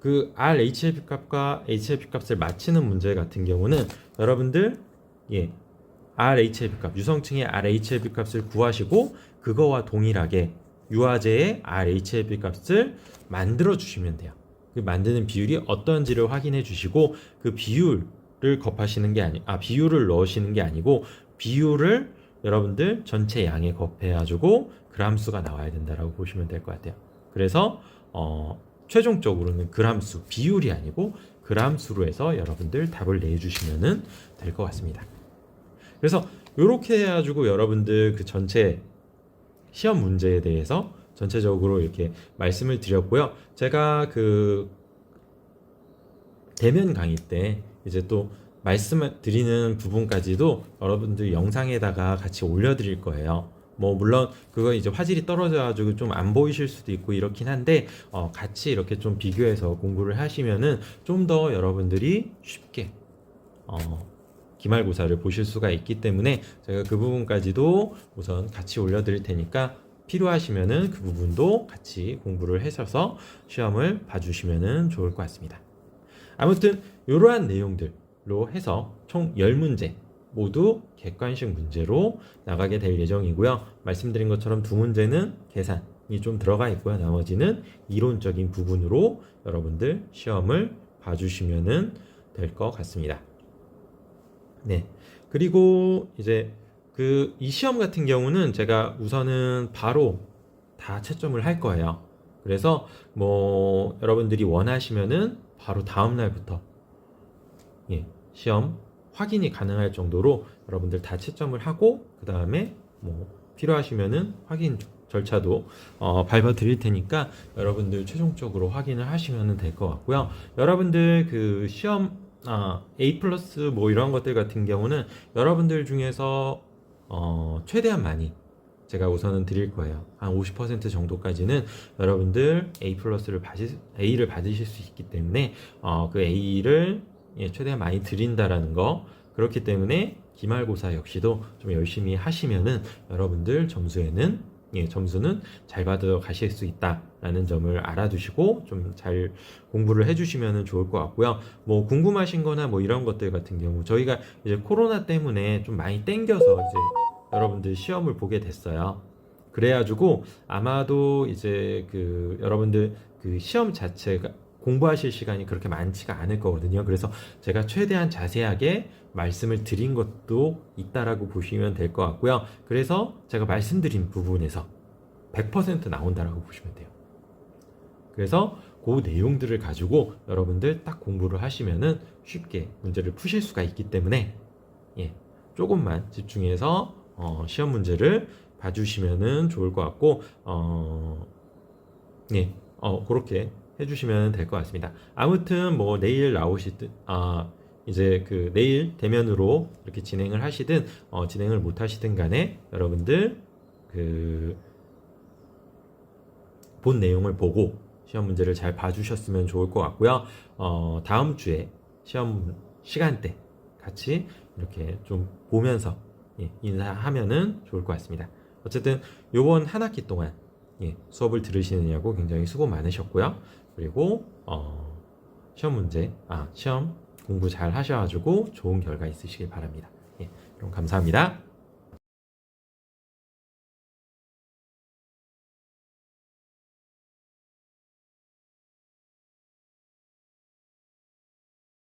그 RHLB 값과 HLB 값을 맞히는 문제 같은 경우는 여러분들 RHLB 값, 유성층의 RHLB 값을 구하시고 그거와 동일하게 유화제의 RHLB 값을 만들어 주시면 돼요. 그 만드는 비율이 어떤지를 확인해 주시고 그 비율을 곱하시는 게 비율을 넣으시는 게 아니고 비율을 여러분들 전체 양에 곱해 가지고 그람수가 나와야 된다라고 보시면 될 것 같아요. 그래서 최종적으로는 그람수, 비율이 아니고 그람수로 해서 여러분들 답을 내주시면 될 것 같습니다. 그래서 이렇게 해가지고 여러분들 그 전체 시험 문제에 대해서 전체적으로 이렇게 말씀을 드렸고요. 제가 그 대면 강의 때 이제 또 말씀을 드리는 부분까지도 여러분들 영상에다가 같이 올려드릴 거예요. 뭐 물론 그거 이제 화질이 떨어져가지고 좀 안 보이실 수도 있고 이렇긴 한데 같이 이렇게 좀 비교해서 공부를 하시면은 좀 더 여러분들이 쉽게 기말고사를 보실 수가 있기 때문에 제가 그 부분까지도 우선 같이 올려드릴 테니까 필요하시면은 그 부분도 같이 공부를 하셔서 시험을 봐주시면은 좋을 것 같습니다. 아무튼 이러한 내용들로 해서 총 10문제 모두 객관식 문제로 나가게 될 예정이고요. 말씀드린 것처럼 2문제는 계산이 좀 들어가 있고요. 나머지는 이론적인 부분으로 여러분들 시험을 봐주시면 될 것 같습니다. 네. 그리고 이제 이 시험 같은 경우는 제가 우선은 바로 다 채점을 할 거예요. 그래서 뭐 여러분들이 원하시면은 바로 다음 날부터 시험 확인이 가능할 정도로 여러분들 다 채점을 하고 그 다음에 뭐 필요하시면은 확인 절차도 밟아 드릴 테니까 여러분들 최종적으로 확인을 하시면 될 것 같고요. 여러분들 그 시험 A 플러스 뭐 이런 것들 같은 경우는 여러분들 중에서 최대한 많이 제가 우선은 드릴 거예요. 한 50% 정도까지는 여러분들 A를 받으실 수 있기 때문에 그 A를 최대한 많이 드린다라는 거. 그렇기 때문에 기말고사 역시도 좀 열심히 하시면은 여러분들 점수는 잘 받아 가실 수 있다라는 점을 알아두시고 좀 잘 공부를 해주시면 좋을 것 같고요. 뭐 궁금하신 거나 뭐 이런 것들 같은 경우 저희가 이제 코로나 때문에 좀 많이 땡겨서 이제 여러분들 시험을 보게 됐어요. 그래가지고 아마도 이제 여러분들 시험 자체가 공부하실 시간이 그렇게 많지가 않을 거거든요. 그래서 제가 최대한 자세하게 말씀을 드린 것도 있다라고 보시면 될 것 같고요. 그래서 제가 말씀드린 부분에서 100% 나온다라고 보시면 돼요. 그래서 그 내용들을 가지고 여러분들 딱 공부를 하시면은 쉽게 문제를 푸실 수가 있기 때문에 조금만 집중해서 시험 문제를 봐주시면은 좋을 것 같고 그렇게 해주시면 될 것 같습니다. 아무튼 뭐 내일 나오시든 이제 내일 대면으로 이렇게 진행을 하시든 진행을 못 하시든 간에 여러분들 본 내용을 보고 시험 문제를 잘 봐주셨으면 좋을 것 같고요. 다음 주에 시험 시간대 같이 이렇게 좀 보면서 인사하면은 좋을 것 같습니다. 어쨌든 요번 한 학기 동안 수업을 들으시느냐고 굉장히 수고 많으셨고요. 그리고 시험 공부 잘 하셔가지고 좋은 결과 있으시길 바랍니다. 그럼 감사합니다.